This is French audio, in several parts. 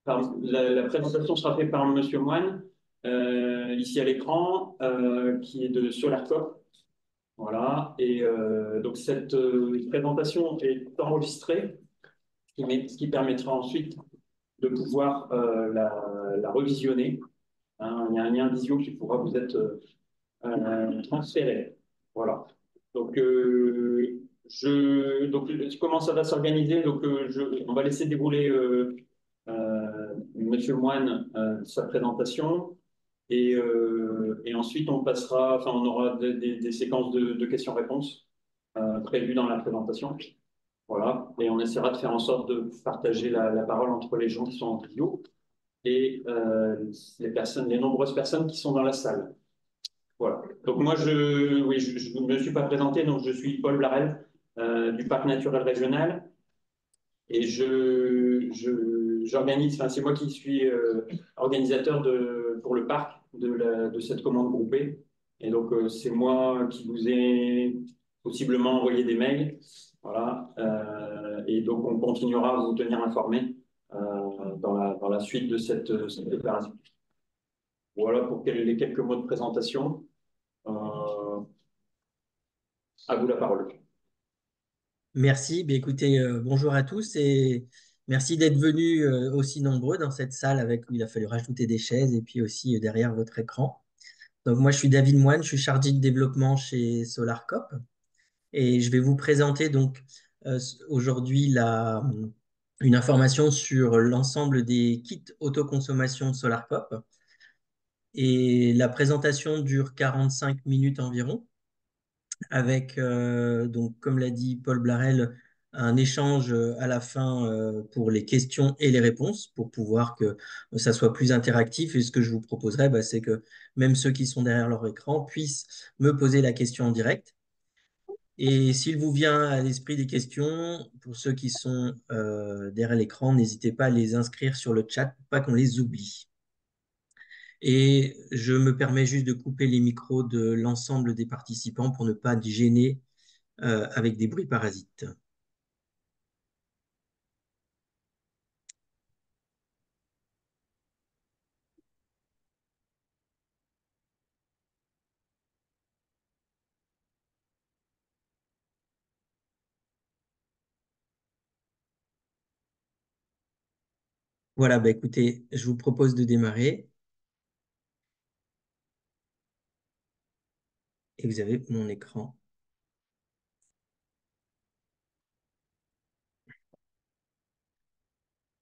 La présentation sera faite par Monsieur Moine, ici à l'écran, qui est de SolarCop. Voilà. Et donc cette présentation est enregistrée, ce qui permettra ensuite de pouvoir la revisionner. Hein, il y a un lien visio qui pourra vous être transféré. Voilà. Donc, comment ça va s'organiser? Donc, on va laisser dérouler Monsieur Moine sa présentation et ensuite on passera, enfin, on aura des séquences de questions-réponses prévues dans la présentation. Voilà. Et on essaiera de faire en sorte de partager la parole entre les gens qui sont en vidéo et les nombreuses personnes qui sont dans la salle. Voilà. Donc moi, oui, je ne me suis pas présenté, donc je suis Paul Blarel du Parc naturel régional et j'organise, enfin c'est moi qui suis organisateur pour le parc de cette commande groupée. Et donc c'est moi qui vous ai possiblement envoyé des mails. Voilà. Et donc on continuera à vous tenir informés dans la suite de cette opération. Voilà pour les quelques mots de présentation. Euh, À vous la parole. Merci. Bien, écoutez, bonjour à tous et merci d'être venus aussi nombreux dans cette salle avec où il a fallu rajouter des chaises et puis aussi derrière votre écran. Donc moi, je suis David Moine, je suis chargé de développement chez SolarCop et je vais vous présenter donc aujourd'hui une information sur l'ensemble des kits autoconsommation de SolarCop. Et la présentation dure 45 minutes environ avec, donc, comme l'a dit Paul Blarel, un échange à la fin pour les questions et les réponses pour pouvoir que ça soit plus interactif. Et ce que je vous proposerai, bah, c'est que même ceux qui sont derrière leur écran puissent me poser la question en direct. Et s'il vous vient à l'esprit des questions, pour ceux qui sont derrière l'écran, n'hésitez pas à les inscrire sur le chat pour pas qu'on les oublie. Et je me permets juste de couper les micros de l'ensemble des participants pour ne pas gêner avec des bruits parasites. Voilà, bah écoutez, je vous propose de démarrer et vous avez mon écran.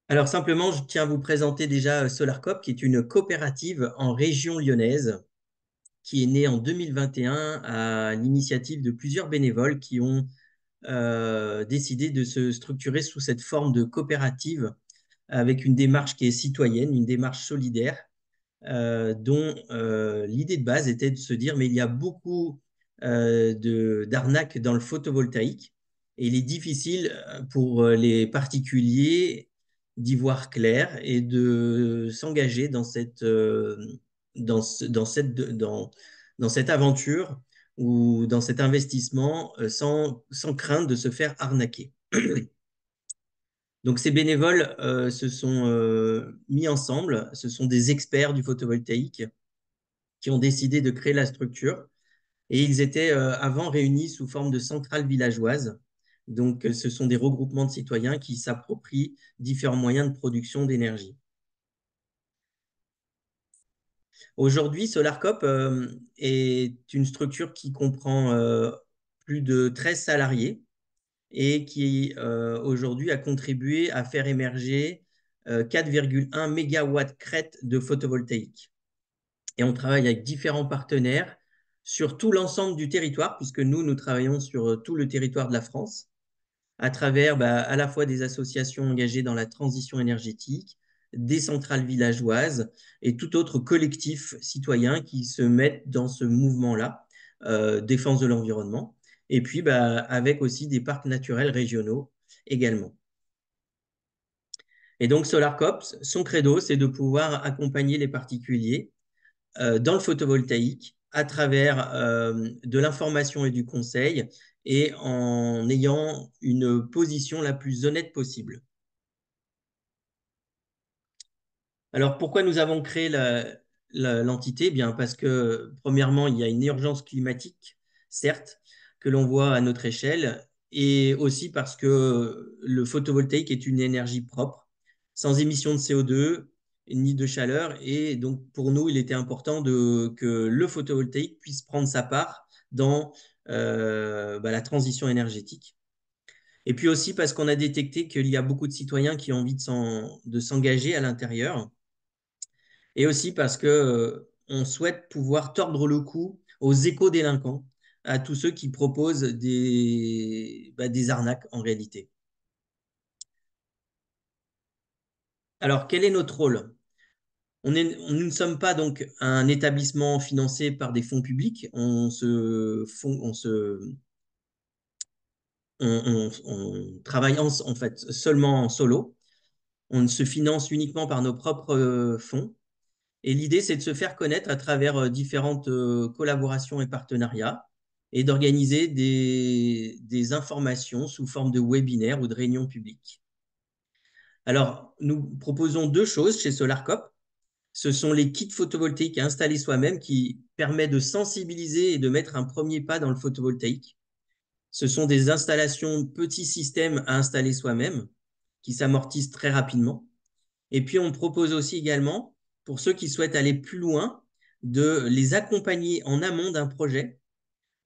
Alors simplement, je tiens à vous présenter déjà SolarCop, qui est une coopérative en région lyonnaise, qui est née en 2021 à l'initiative de plusieurs bénévoles qui ont décidé de se structurer sous cette forme de coopérative avec une démarche qui est citoyenne, une démarche solidaire, dont l'idée de base était de se dire, mais il y a beaucoup d'arnaques dans le photovoltaïque et il est difficile pour les particuliers d'y voir clair et de s'engager dans cette aventure ou dans cet investissement sans crainte de se faire arnaquer. Donc, ces bénévoles se sont mis ensemble. Ce sont des experts du photovoltaïque qui ont décidé de créer la structure. Et ils étaient avant réunis sous forme de centrales villageoises. Donc, ce sont des regroupements de citoyens qui s'approprient différents moyens de production d'énergie. Aujourd'hui, SolarCop est une structure qui comprend plus de 13 salariés et qui aujourd'hui a contribué à faire émerger 4,1 mégawatts crête de photovoltaïque. Et on travaille avec différents partenaires sur tout l'ensemble du territoire, puisque nous travaillons sur tout le territoire de la France, à travers à la fois des associations engagées dans la transition énergétique, des centrales villageoises et tout autre collectif citoyen qui se mettent dans ce mouvement-là, défense de l'environnement, et puis avec aussi des parcs naturels régionaux également. Et donc SolarCops, son credo, c'est de pouvoir accompagner les particuliers dans le photovoltaïque à travers de l'information et du conseil et en ayant une position la plus honnête possible. Alors, pourquoi nous avons créé l'entité? Bien, parce que, premièrement, il y a une urgence climatique, certes, que l'on voit à notre échelle, et aussi parce que le photovoltaïque est une énergie propre, sans émission de CO2 ni de chaleur, et donc pour nous, il était important que le photovoltaïque puisse prendre sa part dans la transition énergétique. Et puis aussi parce qu'on a détecté qu'il y a beaucoup de citoyens qui ont envie de s'engager à l'intérieur et aussi parce que, on souhaite pouvoir tordre le cou aux éco-délinquants, à tous ceux qui proposent des arnaques en réalité. Alors, quel est notre rôle? Nous ne sommes pas donc un établissement financé par des fonds publics. On travaille en fait seulement en solo. On se finance uniquement par nos propres fonds. Et l'idée, c'est de se faire connaître à travers différentes collaborations et partenariats et d'organiser des informations sous forme de webinaires ou de réunions publiques. Alors, nous proposons deux choses chez SolarCop. Ce sont les kits photovoltaïques à installer soi-même qui permettent de sensibiliser et de mettre un premier pas dans le photovoltaïque. Ce sont des installations petits systèmes à installer soi-même qui s'amortissent très rapidement. Et puis, on propose aussi également, pour ceux qui souhaitent aller plus loin, de les accompagner en amont d'un projet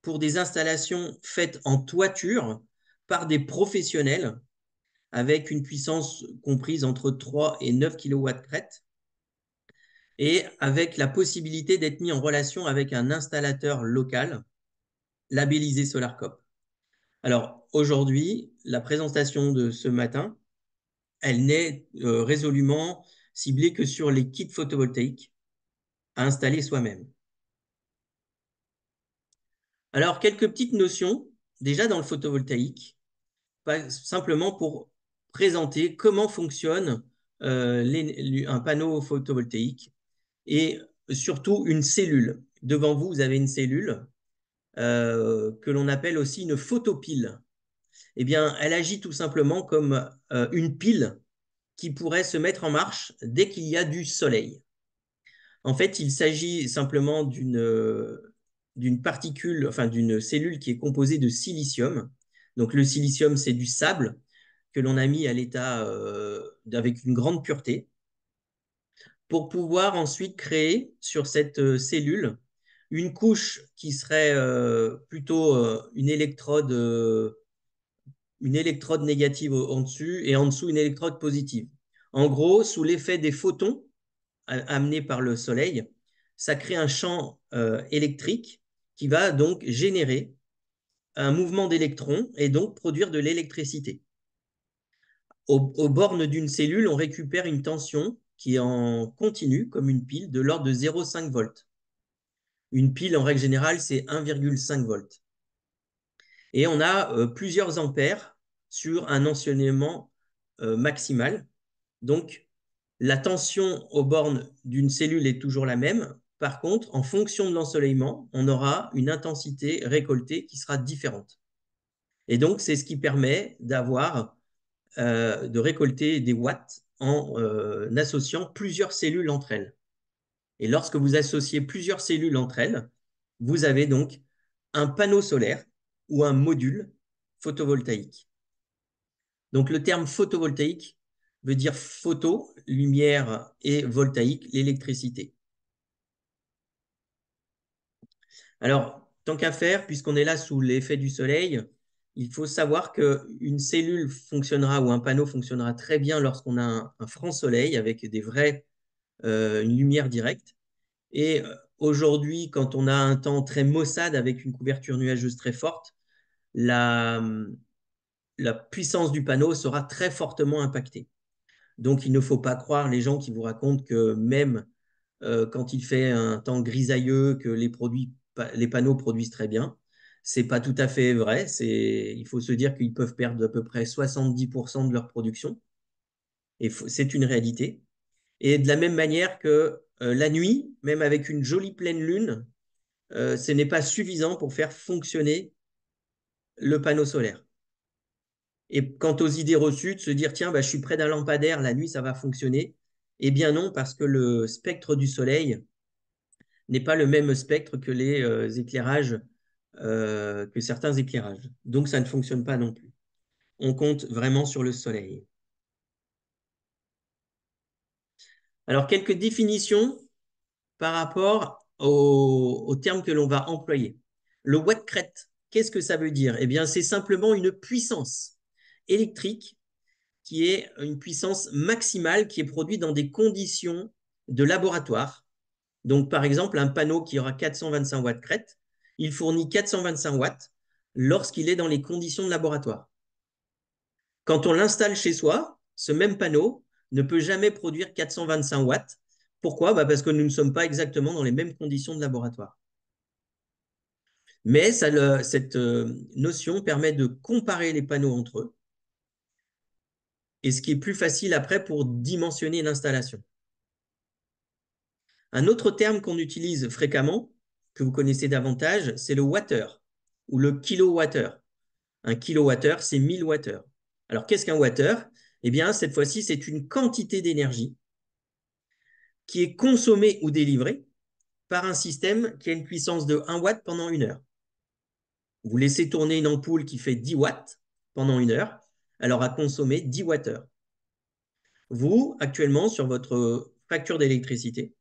pour des installations faites en toiture par des professionnels avec une puissance comprise entre 3 et 9 kW crête et avec la possibilité d'être mis en relation avec un installateur local labellisé SolarCop. Alors aujourd'hui, la présentation de ce matin, elle n'est résolument ciblée que sur les kits photovoltaïques à installer soi-même. Alors, quelques petites notions déjà dans le photovoltaïque, simplement pour présenter comment fonctionne un panneau photovoltaïque et surtout une cellule. Devant vous, vous avez une cellule que l'on appelle aussi une photopile. Eh bien, elle agit tout simplement comme une pile qui pourrait se mettre en marche dès qu'il y a du soleil. En fait, il s'agit simplement d'une particule, enfin d'une cellule qui est composée de silicium. Donc le silicium, c'est du sable que l'on a mis à l'état avec une grande pureté pour pouvoir ensuite créer sur cette cellule une couche qui serait plutôt une électrode négative en dessus et en dessous une électrode positive. En gros, sous l'effet des photons amené par le soleil, ça crée un champ électrique qui va donc générer un mouvement d'électrons et donc produire de l'électricité. Aux bornes d'une cellule, on récupère une tension qui est en continu, comme une pile, de l'ordre de 0,5 volts. Une pile, en règle générale, c'est 1,5 volts. Et on a plusieurs ampères sur un enseignement maximal. Donc, la tension aux bornes d'une cellule est toujours la même. Par contre, en fonction de l'ensoleillement, on aura une intensité récoltée qui sera différente. Et donc, c'est ce qui permet de récolter des watts en associant plusieurs cellules entre elles. Et lorsque vous associez plusieurs cellules entre elles, vous avez donc un panneau solaire ou un module photovoltaïque. Donc le terme photovoltaïque veut dire photo, lumière, et voltaïque, l'électricité. Alors, tant qu'à faire, puisqu'on est là sous l'effet du soleil, il faut savoir qu'une cellule fonctionnera ou un panneau fonctionnera très bien lorsqu'on a un franc soleil avec une lumière directe. Et aujourd'hui, quand on a un temps très maussade avec une couverture nuageuse très forte, la, la puissance du panneau sera très fortement impactée. Donc, il ne faut pas croire les gens qui vous racontent que même quand il fait un temps grisailleux, que les panneaux produisent très bien. C'est pas tout à fait vrai. Il faut se dire qu'ils peuvent perdre à peu près 70% de leur production. Et c'est une réalité. Et de la même manière que la nuit, même avec une jolie pleine lune, ce n'est pas suffisant pour faire fonctionner le panneau solaire. Et quant aux idées reçues, de se dire, tiens, bah, je suis près d'un lampadaire, la nuit, ça va fonctionner. Eh bien non, parce que le spectre du Soleil n'est pas le même spectre que les éclairages, que certains éclairages. Donc ça ne fonctionne pas non plus. On compte vraiment sur le Soleil. Alors, quelques définitions par rapport au terme que l'on va employer. Le watt-crête, qu'est-ce que ça veut dire? Eh bien, c'est simplement une puissance électrique qui est une puissance maximale qui est produite dans des conditions de laboratoire. Donc, par exemple, un panneau qui aura 425 watts crête, il fournit 425 watts lorsqu'il est dans les conditions de laboratoire. Quand on l'installe chez soi, ce même panneau ne peut jamais produire 425 watts. Pourquoi? Parce que nous ne sommes pas exactement dans les mêmes conditions de laboratoire. Mais cette notion permet de comparer les panneaux entre eux, et ce qui est plus facile après pour dimensionner l'installation. Un autre terme qu'on utilise fréquemment, que vous connaissez davantage, c'est le wattheure ou le kilowattheure. Un kilowattheure, c'est 1000 wattheures. Alors, qu'est-ce qu'un wattheure? Eh bien, cette fois-ci, c'est une quantité d'énergie qui est consommée ou délivrée par un système qui a une puissance de 1 watt pendant 1 heure. Vous laissez tourner une ampoule qui fait 10 watts pendant 1 heure, elle aura consommé 10 wattheures. Vous, actuellement, sur votre facture d'électricité,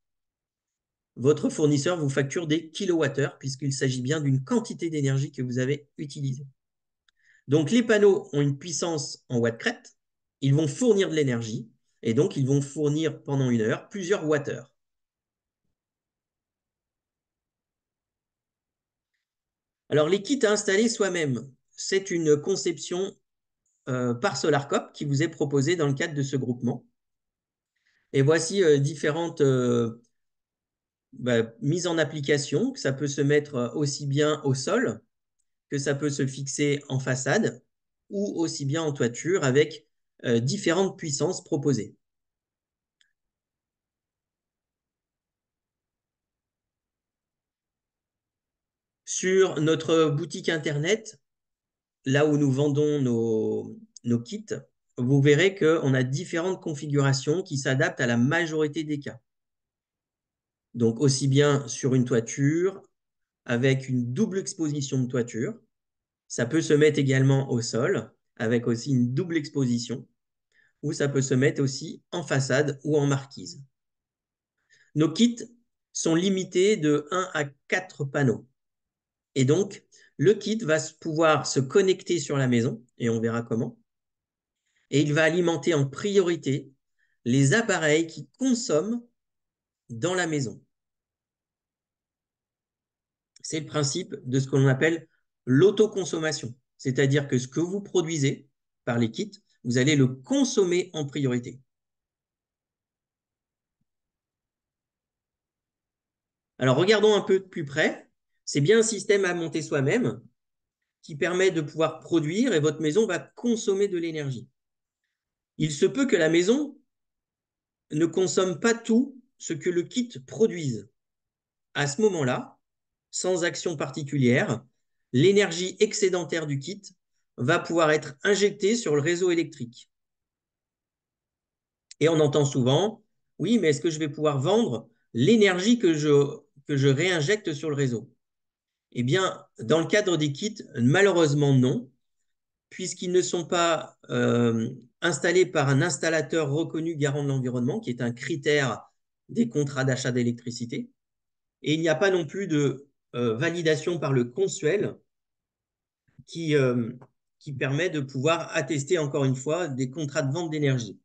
votre fournisseur vous facture des kilowattheures puisqu'il s'agit bien d'une quantité d'énergie que vous avez utilisée. Donc, les panneaux ont une puissance en watts crête, ils vont fournir de l'énergie et donc ils vont fournir pendant 1 heure plusieurs wattheures. Alors, les kits à installer soi-même, c'est une conception par SolarCop qui vous est proposée dans le cadre de ce groupement. Et voici différentes mises en application, que ça peut se mettre aussi bien au sol, que ça peut se fixer en façade, ou aussi bien en toiture avec différentes puissances proposées. Sur notre boutique Internet, là où nous vendons nos kits, vous verrez qu'on a différentes configurations qui s'adaptent à la majorité des cas. Donc, aussi bien sur une toiture, avec une double exposition de toiture. Ça peut se mettre également au sol, avec aussi une double exposition, ou ça peut se mettre aussi en façade ou en marquise. Nos kits sont limités de 1 à 4 panneaux. Et donc, le kit va pouvoir se connecter sur la maison, et on verra comment, et il va alimenter en priorité les appareils qui consomment dans la maison. C'est le principe de ce que l'on appelle l'autoconsommation. C'est-à-dire que ce que vous produisez par les kits, vous allez le consommer en priorité. Alors, regardons un peu de plus près. C'est bien un système à monter soi-même qui permet de pouvoir produire et votre maison va consommer de l'énergie. Il se peut que la maison ne consomme pas tout ce que le kit produise. À ce moment-là, sans action particulière, l'énergie excédentaire du kit va pouvoir être injectée sur le réseau électrique. Et on entend souvent, oui, mais est-ce que je vais pouvoir vendre l'énergie que je réinjecte sur le réseau? Eh bien, dans le cadre des kits, malheureusement non, puisqu'ils ne sont pas installés par un installateur reconnu garant de l'environnement, qui est un critère des contrats d'achat d'électricité. Et il n'y a pas non plus de validation par le Consuel qui, qui permet de pouvoir attester encore une fois des contrats de vente d'énergie.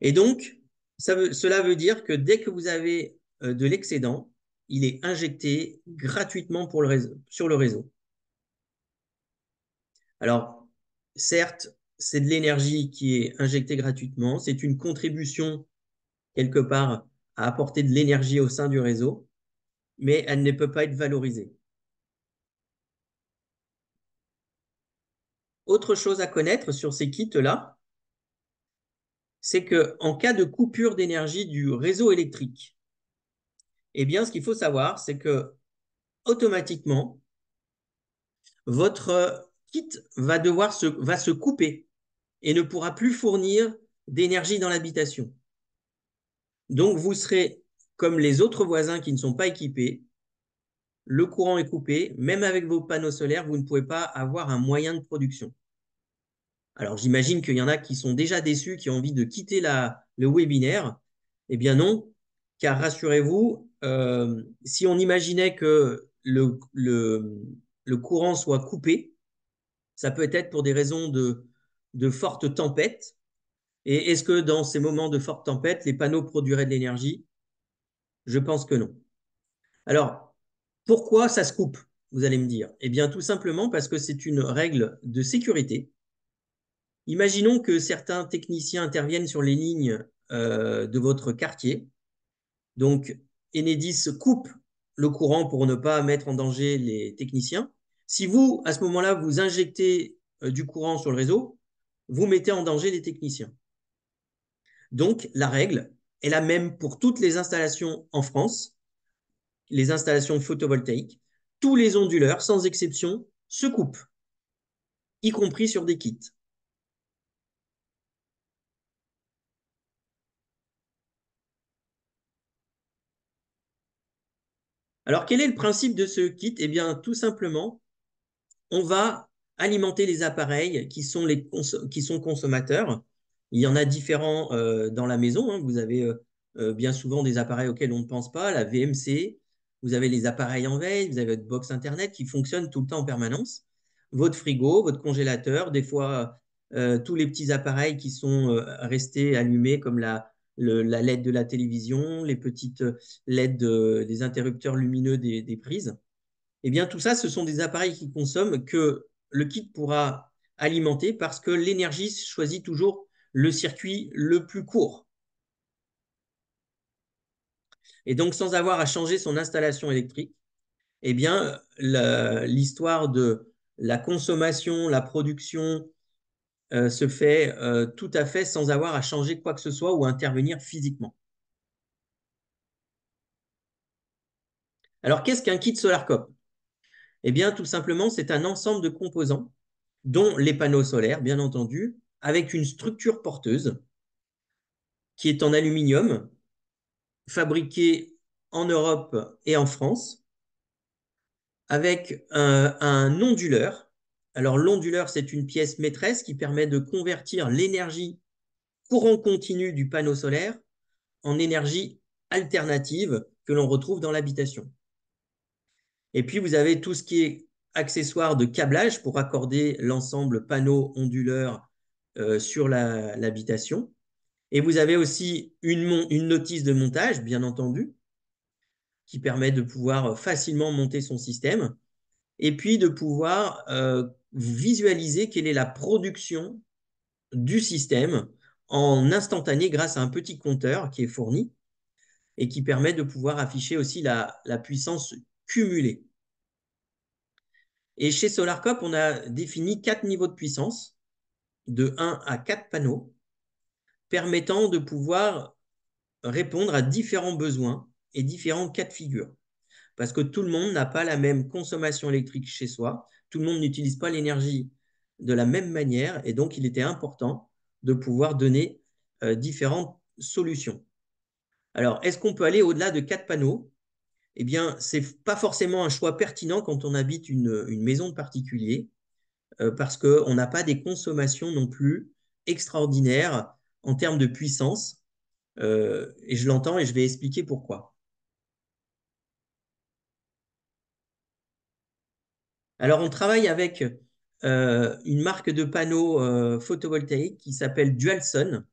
Et donc, cela veut dire que dès que vous avez de l'excédent, il est injecté gratuitement pour le réseau, sur le réseau. Alors, certes, c'est de l'énergie qui est injectée gratuitement, c'est une contribution quelque part à apporter de l'énergie au sein du réseau, mais elle ne peut pas être valorisée. Autre chose à connaître sur ces kits-là, c'est qu'en cas de coupure d'énergie du réseau électrique, eh bien, ce qu'il faut savoir, c'est que automatiquement, votre kit va se couper et ne pourra plus fournir d'énergie dans l'habitation. Donc, vous serez comme les autres voisins qui ne sont pas équipés. Le courant est coupé. Même avec vos panneaux solaires, vous ne pouvez pas avoir un moyen de production. Alors, j'imagine qu'il y en a qui sont déjà déçus, qui ont envie de quitter le webinaire. Eh bien non, car rassurez-vous, si on imaginait que le courant soit coupé, ça peut être pour des raisons de fortes tempêtes. Et est-ce que dans ces moments de forte tempête, les panneaux produiraient de l'énergie? Je pense que non. Alors, pourquoi ça se coupe, vous allez me dire? Eh bien, tout simplement parce que c'est une règle de sécurité. Imaginons que certains techniciens interviennent sur les lignes de votre quartier. Donc, Enedis coupe le courant pour ne pas mettre en danger les techniciens. Si vous, à ce moment-là, vous injectez du courant sur le réseau, vous mettez en danger les techniciens. Donc, la règle est la même pour toutes les installations en France, les installations photovoltaïques. Tous les onduleurs, sans exception, se coupent, y compris sur des kits. Alors, quel est le principe de ce kit? Eh bien, tout simplement, on va alimenter les appareils qui sont consommateurs. Il y en a différents dans la maison, hein. Vous avez bien souvent des appareils auxquels on ne pense pas, la VMC, vous avez les appareils en veille, vous avez votre box Internet qui fonctionne tout le temps en permanence, votre frigo, votre congélateur, des fois tous les petits appareils qui sont restés allumés comme la LED de la télévision, les petites LED des interrupteurs lumineux des prises. Eh bien, tout ça, ce sont des appareils qui consomment que le kit pourra alimenter parce que l'énergie choisit toujours le circuit le plus court. Et donc, sans avoir à changer son installation électrique, eh bien, l'histoire de la consommation, la production se fait tout à fait sans avoir à changer quoi que ce soit ou à intervenir physiquement. Alors, qu'est-ce qu'un kit SolarCop? Eh bien, tout simplement, c'est un ensemble de composants, dont les panneaux solaires, bien entendu, avec une structure porteuse qui est en aluminium, fabriqué en Europe et en France, avec un onduleur. Alors l'onduleur, c'est une pièce maîtresse qui permet de convertir l'énergie courant continu du panneau solaire en énergie alternative que l'on retrouve dans l'habitation. Et puis vous avez tout ce qui est accessoire de câblage pour accorder l'ensemble panneau onduleur sur l'habitation. Et vous avez aussi une notice de montage, bien entendu, qui permet de pouvoir facilement monter son système et puis de pouvoir visualiser quelle est la production du système en instantané grâce à un petit compteur qui est fourni et qui permet de pouvoir afficher aussi la puissance cumulée. Et chez SolarCop, on a défini 4 niveaux de puissance, de 1 à 4 panneaux, permettant de pouvoir répondre à différents besoins et différents cas de figure. Parce que tout le monde n'a pas la même consommation électrique chez soi, tout le monde n'utilise pas l'énergie de la même manière, et donc il était important de pouvoir donner différentes solutions. Alors, est-ce qu'on peut aller au-delà de 4 panneaux? Eh bien, ce n'est pas forcément un choix pertinent quand on habite une maison de particulier, parce qu'on n'a pas des consommations non plus extraordinaires en termes de puissance, et je l'entends et je vais expliquer pourquoi. Alors, on travaille avec une marque de panneaux photovoltaïques qui s'appelle Dualson.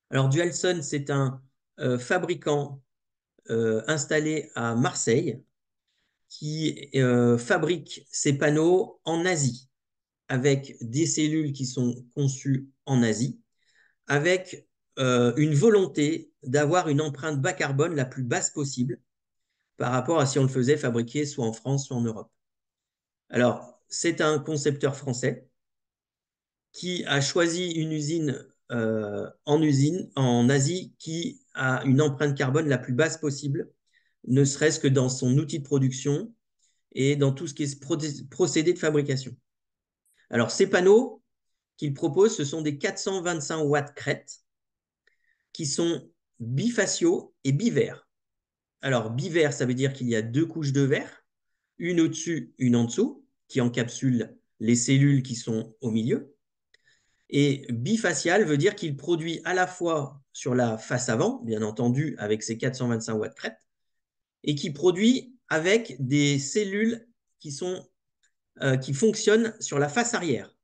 Alors, Dualson, c'est un fabricant installé à Marseille qui fabrique ses panneaux en Asie, avec des cellules qui sont conçues en Asie, avec une volonté d'avoir une empreinte bas carbone la plus basse possible par rapport à si on le faisait fabriquer soit en France, soit en Europe. Alors, c'est un concepteur français qui a choisi une usine en Asie qui a une empreinte carbone la plus basse possible, ne serait-ce que dans son outil de production et dans tout ce qui est procédé de fabrication. Alors, ces panneaux, qu'il propose, ce sont des 425 watts crête qui sont bifaciaux et bivers. Alors, bivers, ça veut dire qu'il y a deux couches de verre, une au-dessus, une en dessous, qui encapsulent les cellules qui sont au milieu. Et bifacial veut dire qu'il produit à la fois sur la face avant, bien entendu, avec ses 425 watts crête, et qui produit avec des cellules qui fonctionnent sur la face arrière.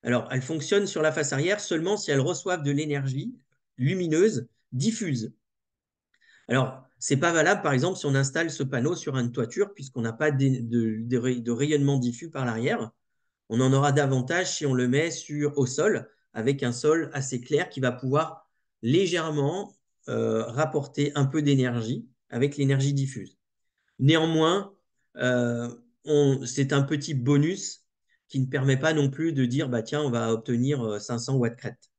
Alors, elles fonctionnent sur la face arrière seulement si elles reçoivent de l'énergie lumineuse diffuse. Alors, ce n'est pas valable, par exemple, si on installe ce panneau sur une toiture, puisqu'on n'a pas de rayonnement diffus par l'arrière. On en aura davantage si on le met au sol, avec un sol assez clair qui va pouvoir légèrement rapporter un peu d'énergie avec l'énergie diffuse. Néanmoins, euh, c'est un petit bonus qui ne permet pas non plus de dire, bah, tiens, on va obtenir 500 watts crête.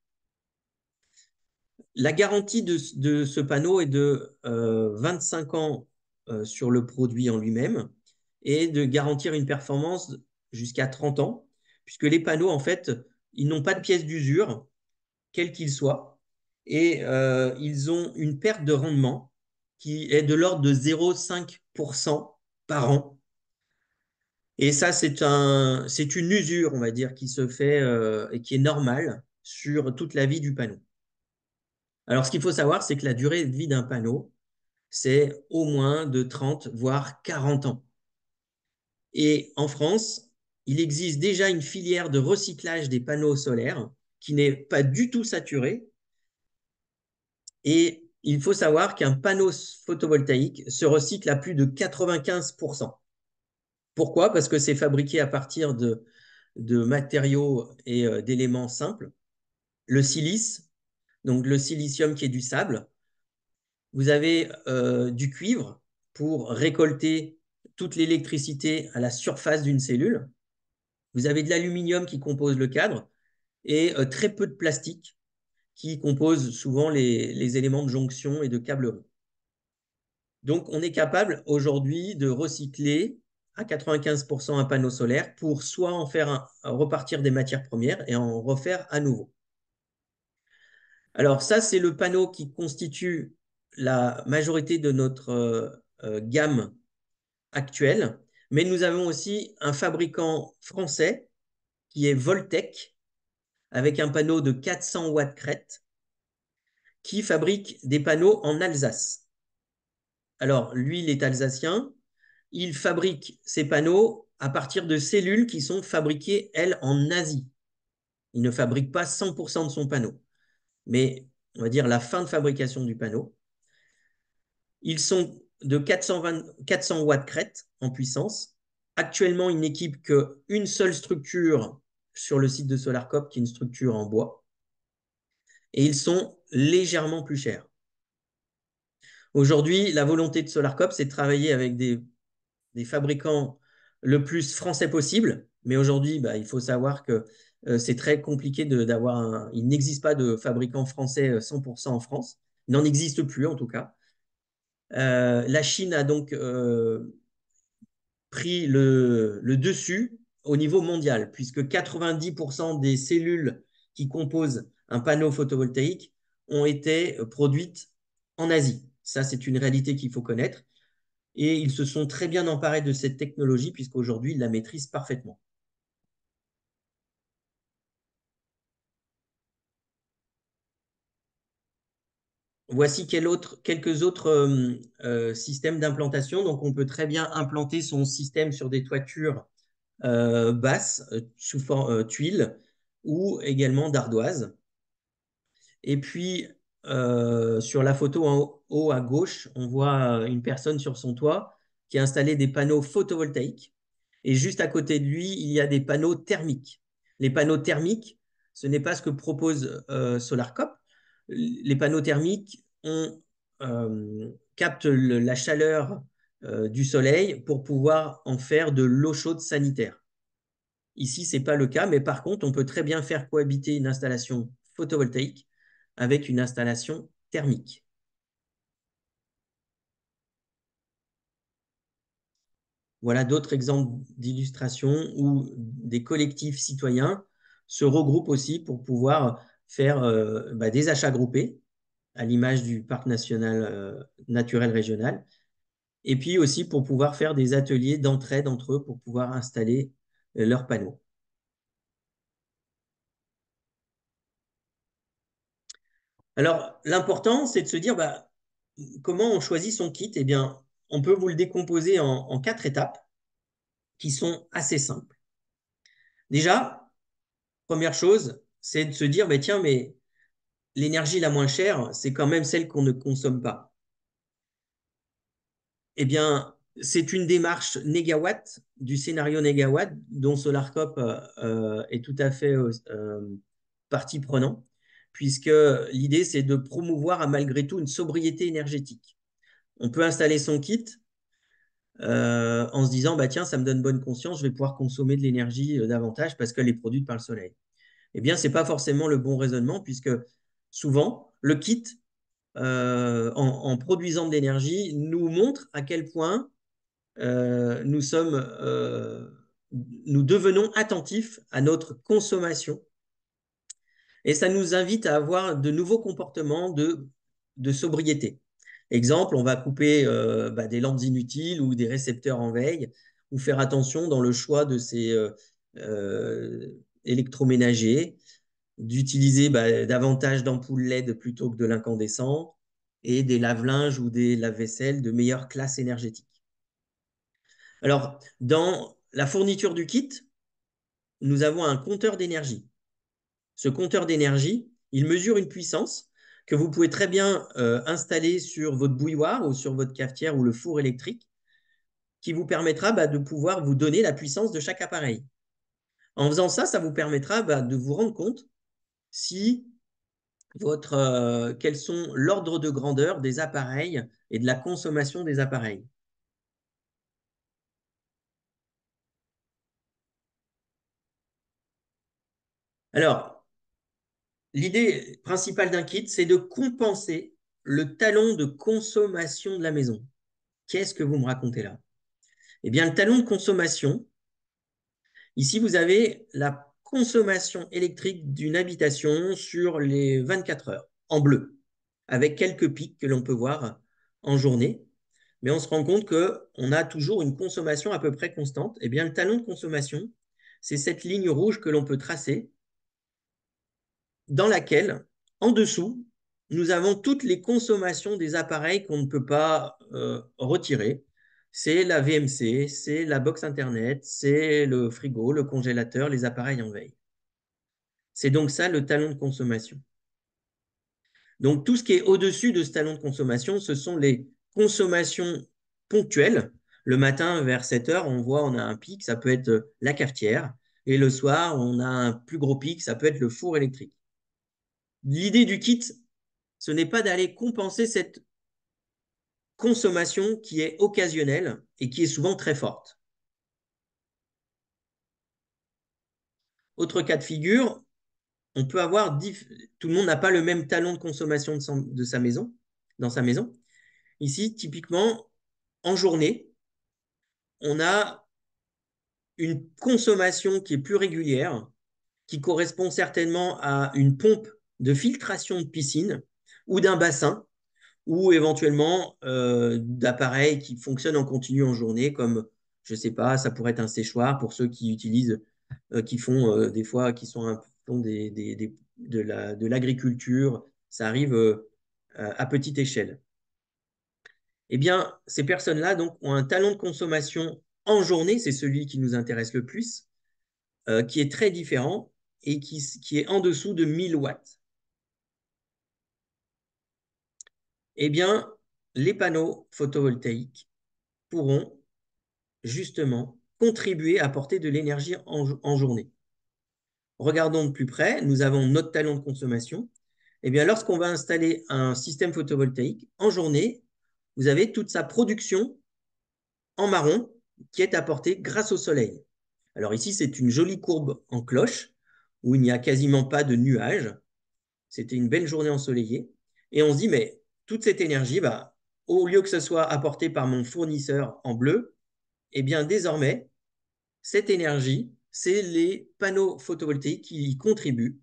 La garantie de ce panneau est de 25 ans sur le produit en lui-même et de garantir une performance jusqu'à 30 ans, puisque les panneaux, en fait, ils n'ont pas de pièces d'usure, quels qu'ils soient, et ils ont une perte de rendement qui est de l'ordre de 0,5% par an. Et ça, c'est une usure, on va dire, qui se fait et qui est normale sur toute la vie du panneau. Alors, ce qu'il faut savoir, c'est que la durée de vie d'un panneau, c'est au moins de 30, voire 40 ans. Et en France, il existe déjà une filière de recyclage des panneaux solaires qui n'est pas du tout saturée. Et il faut savoir qu'un panneau photovoltaïque se recycle à plus de 95%. Pourquoi? Parce que c'est fabriqué à partir de matériaux et d'éléments simples. Le silice, donc le silicium qui est du sable. Vous avez du cuivre pour récolter toute l'électricité à la surface d'une cellule. Vous avez de l'aluminium qui compose le cadre et très peu de plastique qui compose souvent les éléments de jonction et de câblerie. Donc, on est capable aujourd'hui de recycler à 95% un panneau solaire pour soit en faire repartir des matières premières et en refaire à nouveau. Alors, ça, c'est le panneau qui constitue la majorité de notre gamme actuelle. Mais nous avons aussi un fabricant français qui est Voltec, avec un panneau de 400 watts crête, qui fabrique des panneaux en Alsace. Alors, lui, il est alsacien. Il fabrique ses panneaux à partir de cellules qui sont fabriquées, elles, en Asie. Il ne fabrique pas 100% de son panneau, mais on va dire la fin de fabrication du panneau. Ils sont de 400 watts crête en puissance. Actuellement, ils n'équipent qu'une seule structure sur le site de SolarCop, qui est une structure en bois. Et ils sont légèrement plus chers. Aujourd'hui, la volonté de SolarCop, c'est de travailler avec des fabricants le plus français possible. Mais aujourd'hui, bah, il faut savoir que c'est très compliqué d'avoir il n'existe pas de fabricant français 100% en France. Il n'en existe plus en tout cas. La Chine a donc pris le dessus au niveau mondial, puisque 90% des cellules qui composent un panneau photovoltaïque ont été produites en Asie. Ça, c'est une réalité qu'il faut connaître. Et ils se sont très bien emparés de cette technologie, puisqu'aujourd'hui, ils la maîtrisent parfaitement. Voici quelques autres systèmes d'implantation. Donc, on peut très bien implanter son système sur des toitures basses, sous forme tuiles, ou également d'ardoise. Et puis, sur la photo en haut à gauche, on voit une personne sur son toit qui a installé des panneaux photovoltaïques. Et juste à côté de lui, il y a des panneaux thermiques. Les panneaux thermiques, ce n'est pas ce que propose SolarCop. Les panneaux thermiques captent la chaleur du soleil pour pouvoir en faire de l'eau chaude sanitaire. Ici, ce n'est pas le cas, mais par contre, on peut très bien faire cohabiter une installation photovoltaïque avec une installation thermique. Voilà d'autres exemples d'illustrations où des collectifs citoyens se regroupent aussi pour pouvoir faire des achats groupés, à l'image du parc national naturel régional, et puis aussi pour pouvoir faire des ateliers d'entraide entre eux pour pouvoir installer leurs panneaux. Alors, l'important, c'est de se dire comment on choisit son kit. Eh bien, on peut vous le décomposer en 4 étapes qui sont assez simples. Déjà, première chose, c'est de se dire, tiens, mais l'énergie la moins chère, c'est quand même celle qu'on ne consomme pas. Eh bien, c'est une démarche négawatt, du scénario négawatt, dont SolarCop est tout à fait partie prenante, puisque l'idée, c'est de promouvoir malgré tout une sobriété énergétique. On peut installer son kit en se disant, tiens, ça me donne bonne conscience, je vais pouvoir consommer de l'énergie davantage parce qu'elle est produite par le soleil. Eh bien, ce n'est pas forcément le bon raisonnement, puisque souvent, le kit, en produisant de l'énergie, nous montre à quel point nous devenons attentifs à notre consommation et ça nous invite à avoir de nouveaux comportements de sobriété. Exemple, on va couper des lampes inutiles ou des récepteurs en veille ou faire attention dans le choix de ces électroménagers, d'utiliser davantage d'ampoules LED plutôt que de l'incandescent et des lave-linges ou des lave-vaisselle de meilleure classe énergétique. Alors, dans la fourniture du kit, nous avons un compteur d'énergie. Ce compteur d'énergie, il mesure une puissance que vous pouvez très bien installer sur votre bouilloire ou sur votre cafetière ou le four électrique qui vous permettra de pouvoir vous donner la puissance de chaque appareil. En faisant ça, ça vous permettra de vous rendre compte si quels sont l'ordre de grandeur des appareils et de la consommation des appareils. Alors, l'idée principale d'un kit, c'est de compenser le talon de consommation de la maison. Qu'est-ce que vous me racontez là? Eh bien, le talon de consommation, ici, vous avez la consommation électrique d'une habitation sur les 24 heures, en bleu, avec quelques pics que l'on peut voir en journée. Mais on se rend compte qu'on a toujours une consommation à peu près constante. Eh bien, le talon de consommation, c'est cette ligne rouge que l'on peut tracer dans laquelle, en dessous, nous avons toutes les consommations des appareils qu'on ne peut pas retirer. C'est la VMC, c'est la box Internet, c'est le frigo, le congélateur, les appareils en veille. C'est donc ça le talon de consommation. Donc tout ce qui est au-dessus de ce talon de consommation, ce sont les consommations ponctuelles. Le matin, vers 7 heures, on a un pic, ça peut être la cafetière. Et le soir, on a un plus gros pic, ça peut être le four électrique. L'idée du kit, ce n'est pas d'aller compenser cette consommation qui est occasionnelle et qui est souvent très forte. Autre cas de figure, on peut avoir tout le monde n'a pas le même talon de consommation de sa maison, dans sa maison. Ici, typiquement, en journée, on a une consommation qui est plus régulière, qui correspond certainement à une pompe de filtration de piscine ou d'un bassin ou éventuellement d'appareils qui fonctionnent en continu en journée, comme, je ne sais pas, ça pourrait être un séchoir pour ceux qui utilisent, qui font des fois, qui font de l'agriculture, ça arrive à petite échelle. Eh bien, ces personnes-là donc, ont un talon de consommation en journée, c'est celui qui nous intéresse le plus, qui est très différent et qui est en dessous de 1000 watts. Eh bien, les panneaux photovoltaïques pourront justement contribuer à apporter de l'énergie en journée. Regardons de plus près, nous avons notre talon de consommation. Eh bien, lorsqu'on va installer un système photovoltaïque en journée, vous avez toute sa production en marron qui est apportée grâce au soleil. Alors ici, c'est une jolie courbe en cloche où il n'y a quasiment pas de nuages. C'était une belle journée ensoleillée. Et on se dit, mais toute cette énergie, au lieu que ce soit apporté par mon fournisseur en bleu, eh bien désormais, cette énergie c'est les panneaux photovoltaïques qui y contribuent.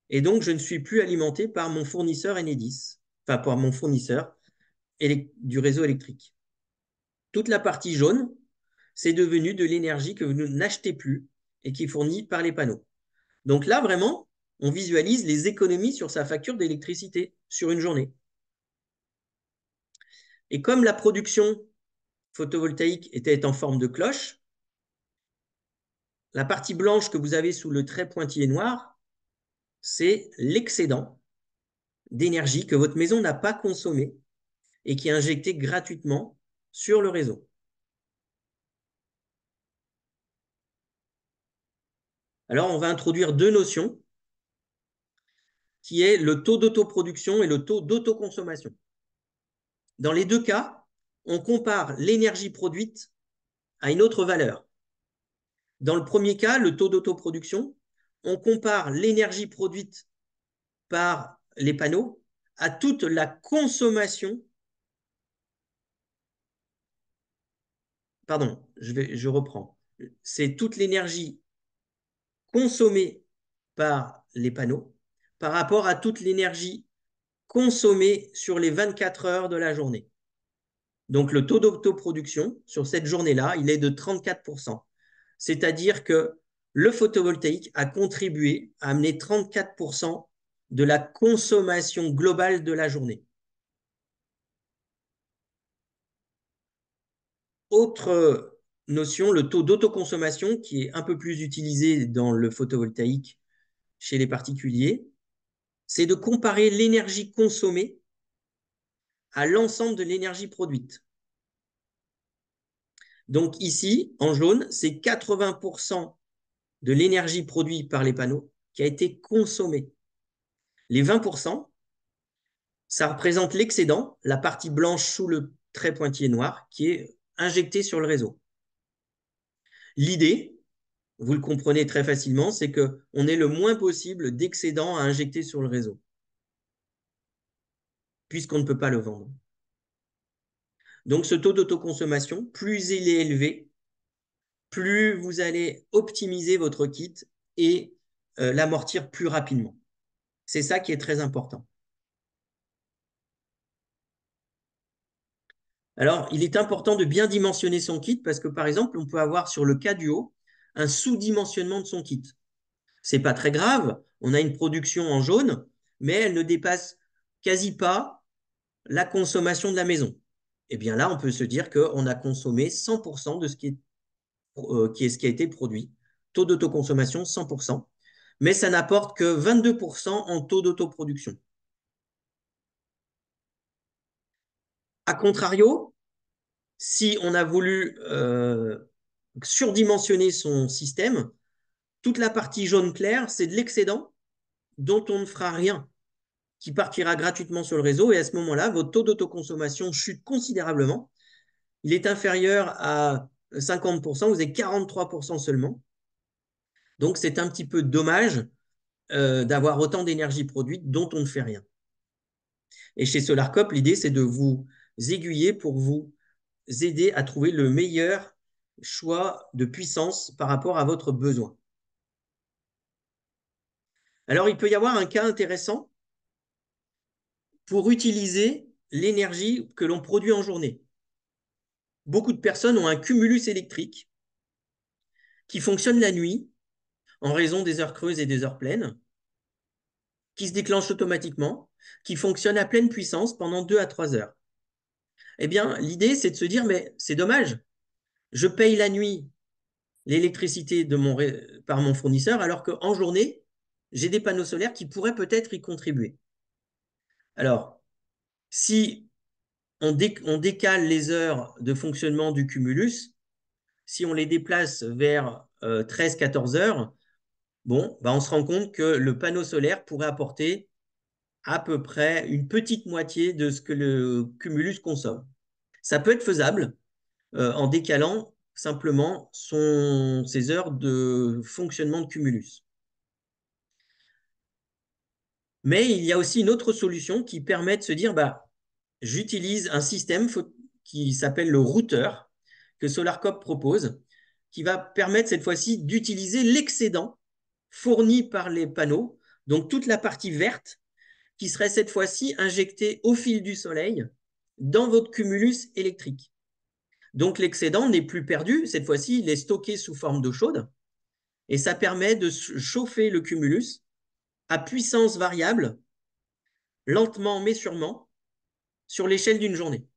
Et donc, je ne suis plus alimenté par mon fournisseur Enedis, enfin par mon fournisseur du réseau électrique. Toute la partie jaune, c'est devenu de l'énergie que vous n'achetez plus et qui est fournie par les panneaux. Donc là, vraiment, on visualise les économies sur sa facture d'électricité sur une journée. Et comme la production photovoltaïque était en forme de cloche, la partie blanche que vous avez sous le trait pointillé noir, c'est l'excédent d'énergie que votre maison n'a pas consommé et qui est injecté gratuitement sur le réseau. Alors, on va introduire deux notions, qui est le taux d'autoproduction et le taux d'autoconsommation. Dans les deux cas, on compare l'énergie produite à une autre valeur. Dans le premier cas, le taux d'autoproduction, on compare l'énergie produite par les panneaux à toute la consommation. Pardon, je reprends. C'est toute l'énergie consommée par les panneaux par rapport à toute l'énergie consommée sur les 24 heures de la journée. Donc, le taux d'autoproduction sur cette journée-là, il est de 34%. C'est-à-dire que le photovoltaïque a contribué à amener 34% de la consommation globale de la journée. Autre notion, le taux d'autoconsommation qui est un peu plus utilisé dans le photovoltaïque chez les particuliers, c'est de comparer l'énergie consommée à l'ensemble de l'énergie produite. Donc ici, en jaune, c'est 80% de l'énergie produite par les panneaux qui a été consommée. Les 20%, ça représente l'excédent, la partie blanche sous le trait pointillé noir, qui est injectée sur le réseau. L'idée, vous le comprenez très facilement, c'est qu'on ait le moins possible d'excédent à injecter sur le réseau, puisqu'on ne peut pas le vendre. Donc ce taux d'autoconsommation, plus il est élevé, plus vous allez optimiser votre kit et l'amortir plus rapidement. C'est ça qui est très important. Alors, il est important de bien dimensionner son kit parce que, par exemple, on peut avoir sur le cas du haut un sous-dimensionnement de son kit. Ce n'est pas très grave, on a une production en jaune, mais elle ne dépasse quasi pas la consommation de la maison. Et bien là, on peut se dire qu'on a consommé 100% de ce qui a été produit. Taux d'autoconsommation, 100%. Mais ça n'apporte que 22% en taux d'autoproduction. A contrario, si on a voulu surdimensionner son système, toute la partie jaune clair, c'est de l'excédent dont on ne fera rien, qui partira gratuitement sur le réseau. Et à ce moment-là, votre taux d'autoconsommation chute considérablement. Il est inférieur à 50%, vous avez 43% seulement. Donc, c'est un petit peu dommage d'avoir autant d'énergie produite dont on ne fait rien. Et chez SolarCop, l'idée, c'est de vous aiguiller pour vous aider à trouver le meilleur choix de puissance par rapport à votre besoin. Alors, il peut y avoir un cas intéressant pour utiliser l'énergie que l'on produit en journée. Beaucoup de personnes ont un cumulus électrique qui fonctionne la nuit en raison des heures creuses et des heures pleines, qui se déclenche automatiquement, qui fonctionne à pleine puissance pendant 2 à 3 heures. Eh bien, l'idée, c'est de se dire, mais c'est dommage, je paye la nuit l'électricité par mon fournisseur, alors qu'en journée, j'ai des panneaux solaires qui pourraient peut-être y contribuer. Alors, si on décale les heures de fonctionnement du cumulus, si on les déplace vers 13-14 heures, bon, on se rend compte que le panneau solaire pourrait apporter à peu près une petite moitié de ce que le cumulus consomme. Ça peut être faisable en décalant simplement ses heures de fonctionnement de cumulus. Mais il y a aussi une autre solution qui permet de se dire, j'utilise un système qui s'appelle le routeur que SolarCop propose, qui va permettre cette fois-ci d'utiliser l'excédent fourni par les panneaux, donc toute la partie verte qui serait cette fois-ci injectée au fil du soleil dans votre cumulus électrique. Donc l'excédent n'est plus perdu, cette fois-ci il est stocké sous forme d'eau chaude et ça permet de chauffer le cumulus à puissance variable, lentement mais sûrement, sur l'échelle d'une journée.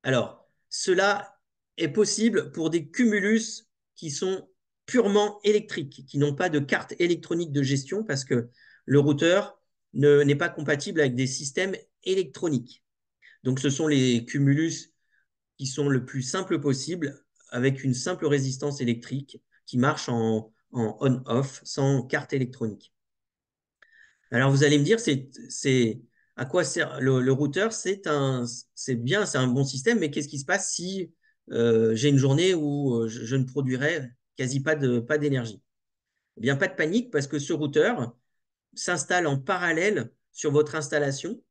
Alors, cela est possible pour des cumulus qui sont purement électriques, qui n'ont pas de carte électronique de gestion parce que le routeur n'est pas compatible avec des systèmes électroniques. Donc, ce sont les cumulus qui sont le plus simple possible avec une simple résistance électrique qui marche en on-off sans carte électronique. Alors, vous allez me dire, c'est à quoi sert le routeur? C'est bien, c'est un bon système, mais qu'est-ce qui se passe si j'ai une journée où je ne produirai quasi pas d'énergie? Eh bien, pas de panique parce que ce routeur s'installe en parallèle sur votre installation.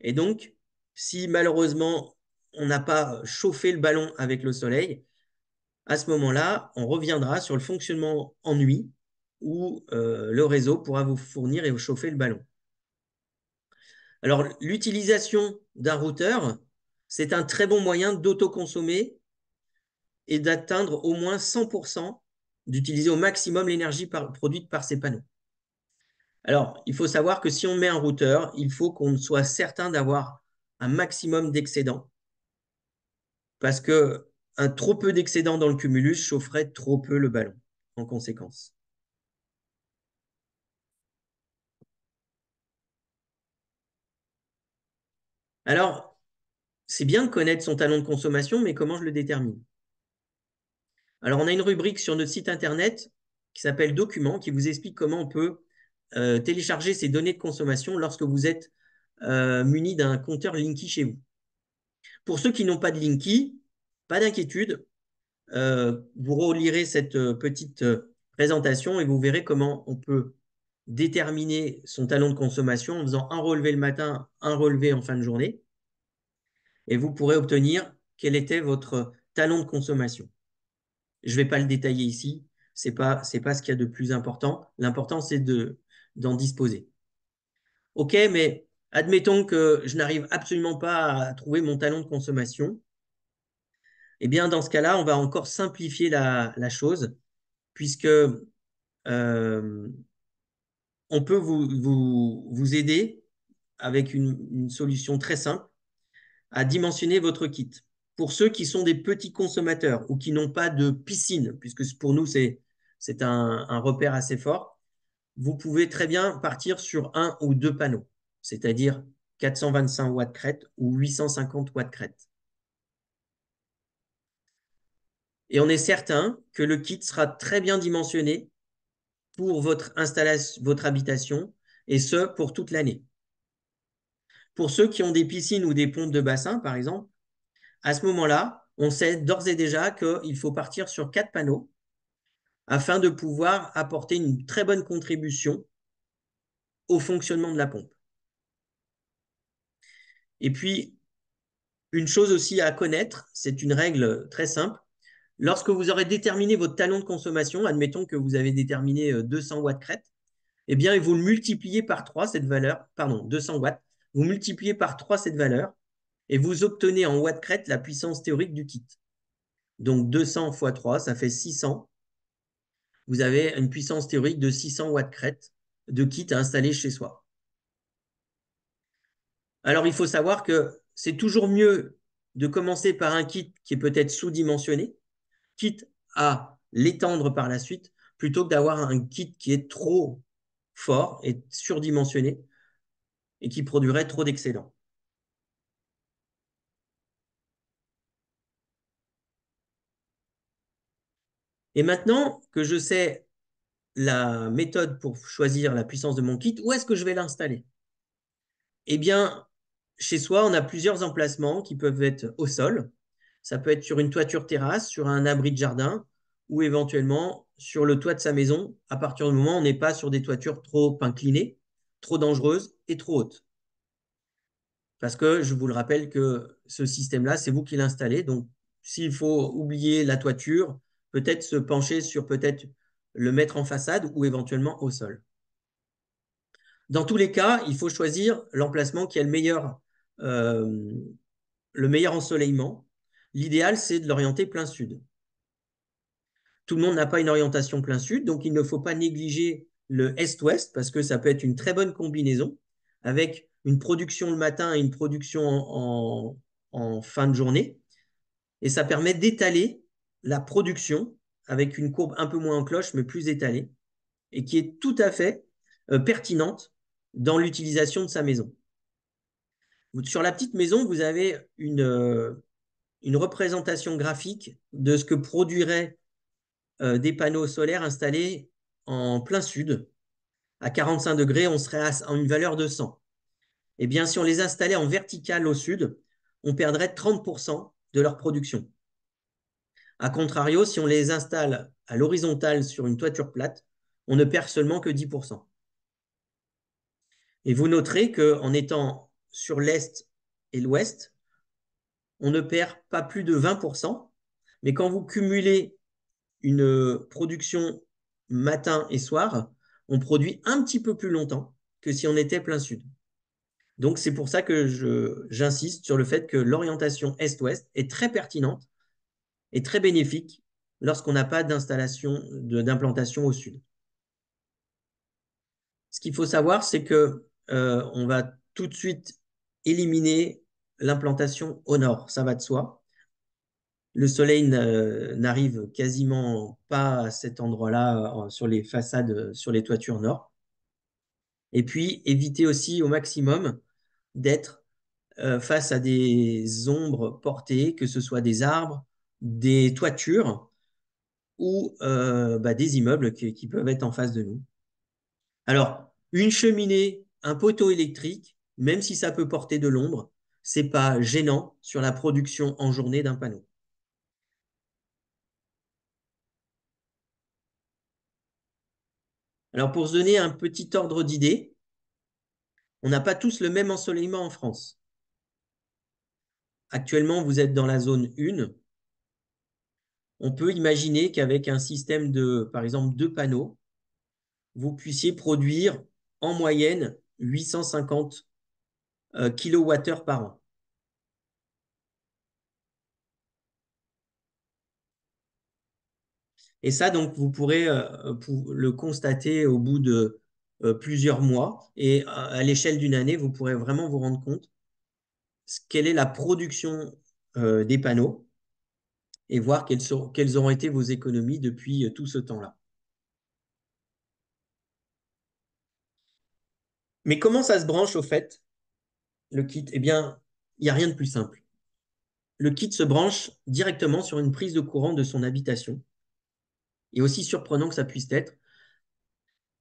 Et donc, si malheureusement on n'a pas chauffé le ballon avec le soleil, à ce moment-là, on reviendra sur le fonctionnement en nuit où le réseau pourra vous fournir et vous chauffer le ballon. Alors, l'utilisation d'un routeur, c'est un très bon moyen d'autoconsommer et d'atteindre au moins 100%, d'utiliser au maximum l'énergie produite par ces panneaux. Alors, il faut savoir que si on met un routeur, il faut qu'on soit certain d'avoir un maximum d'excédent parce que un trop peu d'excédent dans le cumulus chaufferait trop peu le ballon en conséquence. Alors, c'est bien de connaître son talon de consommation, mais comment je le détermine? Alors, on a une rubrique sur notre site internet qui s'appelle Documents, qui vous explique comment on peut télécharger ces données de consommation lorsque vous êtes muni d'un compteur Linky chez vous. Pour ceux qui n'ont pas de Linky, pas d'inquiétude, vous relirez cette petite présentation et vous verrez comment on peut déterminer son talon de consommation en faisant un relevé le matin, un relevé en fin de journée. Et vous pourrez obtenir quel était votre talon de consommation. Je ne vais pas le détailler ici, ce n'est pas ce qu'il y a de plus important. L'important, c'est d'en disposer. OK, mais admettons que je n'arrive absolument pas à trouver mon talon de consommation. Eh bien, dans ce cas-là, on va encore simplifier la chose, puisque on peut vous aider avec une solution très simple à dimensionner votre kit. Pour ceux qui sont des petits consommateurs ou qui n'ont pas de piscine, puisque pour nous, c'est un repère assez fort, vous pouvez très bien partir sur un ou deux panneaux, c'est-à-dire 425 watts crête ou 850 watts crête. Et on est certain que le kit sera très bien dimensionné pour votre installation, votre habitation, et ce, pour toute l'année. Pour ceux qui ont des piscines ou des pompes de bassin, par exemple, à ce moment-là, on sait d'ores et déjà qu'il faut partir sur 4 panneaux afin de pouvoir apporter une très bonne contribution au fonctionnement de la pompe. Et puis, une chose aussi à connaître, c'est une règle très simple. Lorsque vous aurez déterminé votre talon de consommation, admettons que vous avez déterminé 200 watts crête, eh bien, vous le multipliez par 3 cette valeur, pardon, 200 watts, vous multipliez par 3 cette valeur et vous obtenez en watts crête la puissance théorique du kit. Donc 200 fois 3, ça fait 600. Vous avez une puissance théorique de 600 watts crête de kit à installer chez soi. Alors, il faut savoir que c'est toujours mieux de commencer par un kit qui est peut-être sous-dimensionné, quitte à l'étendre par la suite, plutôt que d'avoir un kit qui est trop fort et surdimensionné et qui produirait trop d'excédents. Et maintenant que je sais la méthode pour choisir la puissance de mon kit, où est-ce que je vais l'installer? Eh bien, chez soi, on a plusieurs emplacements qui peuvent être au sol. Ça peut être sur une toiture terrasse, sur un abri de jardin ou éventuellement sur le toit de sa maison, à partir du moment où on n'est pas sur des toitures trop inclinées, trop dangereuses et trop hautes. Parce que je vous le rappelle que ce système-là, c'est vous qui l'installez. Donc, s'il faut oublier la toiture, peut-être se pencher sur peut-être le mettre en façade ou éventuellement au sol. Dans tous les cas, il faut choisir l'emplacement qui a le meilleur ensoleillement. L'idéal, c'est de l'orienter plein sud. Tout le monde n'a pas une orientation plein sud, donc il ne faut pas négliger le est-ouest parce que ça peut être une très bonne combinaison avec une production le matin et une production en fin de journée. Et ça permet d'étaler la production avec une courbe un peu moins en cloche, mais plus étalée, et qui est tout à fait pertinente dans l'utilisation de sa maison. Sur la petite maison, vous avez une représentation graphique de ce que produiraient des panneaux solaires installés en plein sud. À 45 degrés, on serait à une valeur de 100. Eh bien, si on les installait en vertical au sud, on perdrait 30% de leur production. A contrario, si on les installe à l'horizontale sur une toiture plate, on ne perd seulement que 10%. Et vous noterez qu'en étant sur l'est et l'ouest, on ne perd pas plus de 20%, mais quand vous cumulez une production matin et soir, on produit un petit peu plus longtemps que si on était plein sud. Donc c'est pour ça que j'insiste sur le fait que l'orientation est-ouest est très pertinente et très bénéfique lorsqu'on n'a pas d'implantation au sud. Ce qu'il faut savoir, c'est que on va tout de suite éliminer l'implantation au nord, ça va de soi. Le soleil n'arrive quasiment pas à cet endroit-là sur les façades, sur les toitures nord. Et puis, éviter aussi au maximum d'être face à des ombres portées, que ce soit des arbres, des toitures ou des immeubles qui peuvent être en face de nous. Alors, une cheminée, un poteau électrique, même si ça peut porter de l'ombre, c'est pas gênant sur la production en journée d'un panneau. Alors, pour se donner un petit ordre d'idée, on n'a pas tous le même ensoleillement en France. Actuellement, vous êtes dans la zone 1. On peut imaginer qu'avec un système de, par exemple, 2 panneaux, vous puissiez produire en moyenne 850 kWh par an. Et ça, donc, vous pourrez le constater au bout de plusieurs mois. Et à l'échelle d'une année, vous pourrez vraiment vous rendre compte quelle est la production des panneaux et voir quelles auront été vos économies depuis tout ce temps-là. Mais comment ça se branche au fait, le kit? Eh bien, il n'y a rien de plus simple. Le kit se branche directement sur une prise de courant de son habitation. Et aussi surprenant que ça puisse être,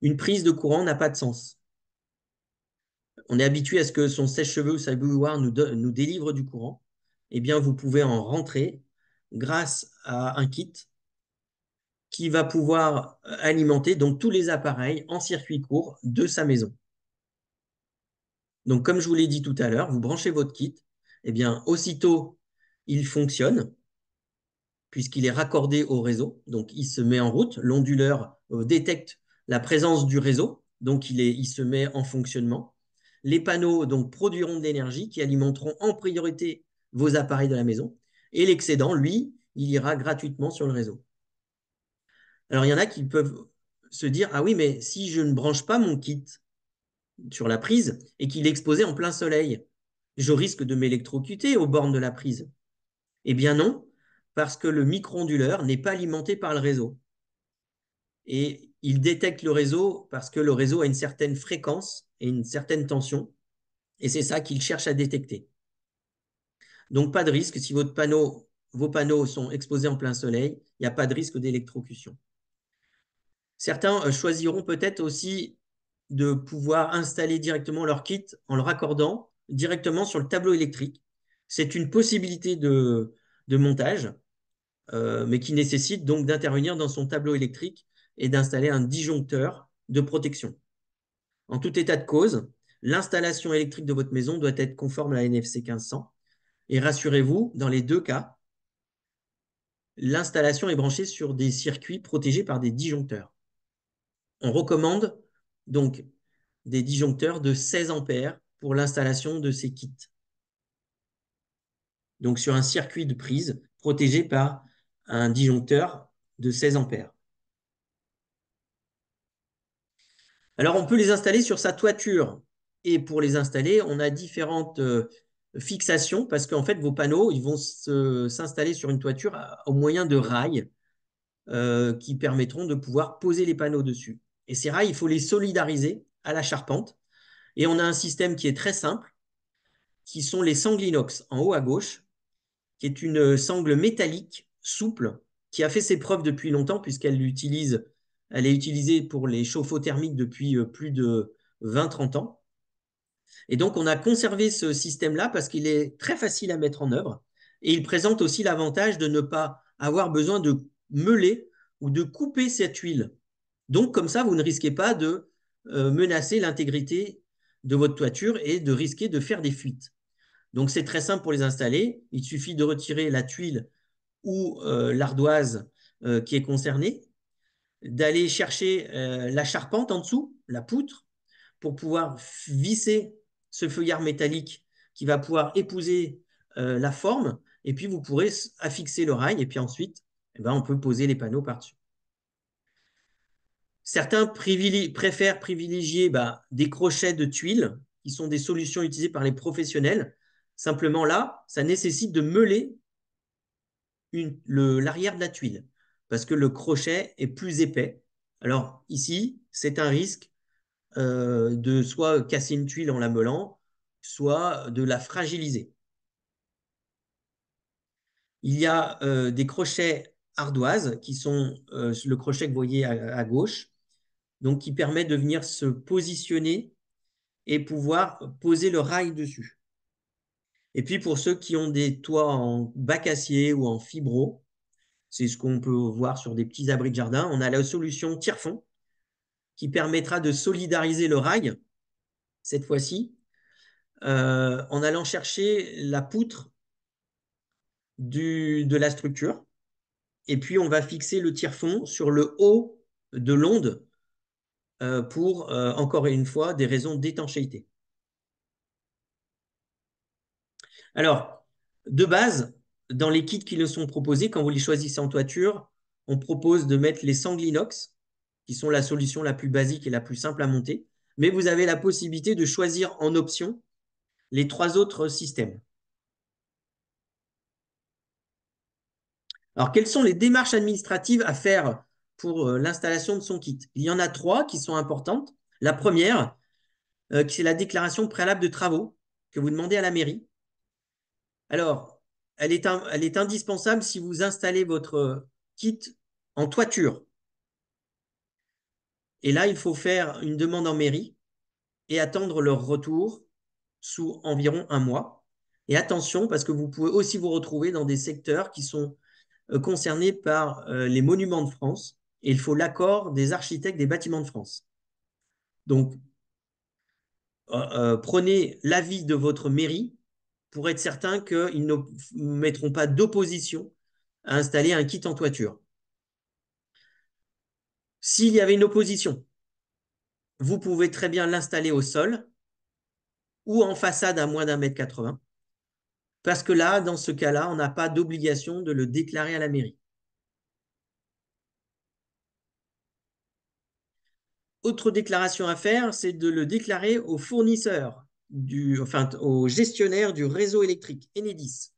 une prise de courant n'a pas de sens. On est habitué à ce que son sèche-cheveux ou sa bouilloire nous délivre du courant. Eh bien, vous pouvez en rentrer grâce à un kit qui va pouvoir alimenter donc tous les appareils en circuit court de sa maison. Donc, comme je vous l'ai dit tout à l'heure, vous branchez votre kit, eh bien, aussitôt, il fonctionne puisqu'il est raccordé au réseau. Donc, il se met en route. L'onduleur détecte la présence du réseau, donc il se met en fonctionnement. Les panneaux donc produiront de l'énergie qui alimenteront en priorité vos appareils de la maison. Et l'excédent, lui, il ira gratuitement sur le réseau. Alors, il y en a qui peuvent se dire, ah oui, mais si je ne branche pas mon kit sur la prise et qu'il est exposé en plein soleil, je risque de m'électrocuter aux bornes de la prise. Eh bien non, parce que le micro-onduleur n'est pas alimenté par le réseau. Et il détecte le réseau parce que le réseau a une certaine fréquence et une certaine tension, et c'est ça qu'il cherche à détecter. Donc pas de risque, si vos panneaux sont exposés en plein soleil, il n'y a pas de risque d'électrocution. Certains choisiront peut-être aussi de pouvoir installer directement leur kit en le raccordant directement sur le tableau électrique. C'est une possibilité de montage, mais qui nécessite donc d'intervenir dans son tableau électrique et d'installer un disjoncteur de protection. En tout état de cause, l'installation électrique de votre maison doit être conforme à la NFC 1500. Et rassurez-vous, dans les deux cas, l'installation est branchée sur des circuits protégés par des disjoncteurs. On recommande donc des disjoncteurs de 16 ampères pour l'installation de ces kits. Donc sur un circuit de prise protégé par un disjoncteur de 16 ampères. Alors on peut les installer sur sa toiture. Et pour les installer, on a différentes fixations parce qu'en fait, vos panneaux, ils vont s'installer sur une toiture au moyen de rails qui permettront de pouvoir poser les panneaux dessus. Et ces rails, il faut les solidariser à la charpente. Et on a un système qui est très simple, qui sont les sangles inox en haut à gauche, qui est une sangle métallique souple, qui a fait ses preuves depuis longtemps puisqu'elle elle est utilisée pour les chauffe-eau thermiques depuis plus de 20-30 ans. Et donc, on a conservé ce système-là parce qu'il est très facile à mettre en œuvre et il présente aussi l'avantage de ne pas avoir besoin de meuler ou de couper cette huile. Donc, comme ça, vous ne risquez pas de menacer l'intégrité de votre toiture et de risquer de faire des fuites. Donc, c'est très simple pour les installer. Il suffit de retirer la tuile ou l'ardoise qui est concernée, d'aller chercher la charpente en dessous, la poutre, pour pouvoir visser ce feuillard métallique qui va pouvoir épouser la forme. Et puis, vous pourrez affixer le rail. Et puis ensuite, eh ben, on peut poser les panneaux par-dessus. Certains préfèrent privilégier des crochets de tuiles, qui sont des solutions utilisées par les professionnels. Simplement là, ça nécessite de meuler l'arrière de la tuile, parce que le crochet est plus épais. Alors ici, c'est un risque de soit casser une tuile en la meulant, soit de la fragiliser. Il y a des crochets ardoises, qui sont le crochet que vous voyez à gauche, donc qui permet de venir se positionner et pouvoir poser le rail dessus. Et puis pour ceux qui ont des toits en bac acier ou en fibro, c'est ce qu'on peut voir sur des petits abris de jardin, on a la solution tire-fond qui permettra de solidariser le rail, cette fois-ci, en allant chercher la poutre de la structure. Et puis, on va fixer le tire-fond sur le haut de l'onde pour, encore une fois, des raisons d'étanchéité. Alors, de base, dans les kits qui nous sont proposés, quand vous les choisissez en toiture, on propose de mettre les sangles inox, qui sont la solution la plus basique et la plus simple à monter. Mais vous avez la possibilité de choisir en option les 3 autres systèmes. Alors, quelles sont les démarches administratives à faire pour l'installation de son kit? Il y en a 3 qui sont importantes. La première, c'est la déclaration préalable de travaux que vous demandez à la mairie. Alors, elle est indispensable si vous installez votre kit en toiture. Et là, il faut faire une demande en mairie et attendre leur retour sous environ 1 mois. Et attention, parce que vous pouvez aussi vous retrouver dans des secteurs qui sont concernés par les monuments de France. Et il faut l'accord des architectes des bâtiments de France. Donc, prenez l'avis de votre mairie pour être certain qu'ils ne mettront pas d'opposition à installer un kit en toiture. S'il y avait une opposition, vous pouvez très bien l'installer au sol ou en façade à moins d'1,80 m, parce que là, dans ce cas-là, on n'a pas d'obligation de le déclarer à la mairie. Autre déclaration à faire, c'est de le déclarer au fournisseur, au gestionnaire du réseau électrique, Enedis.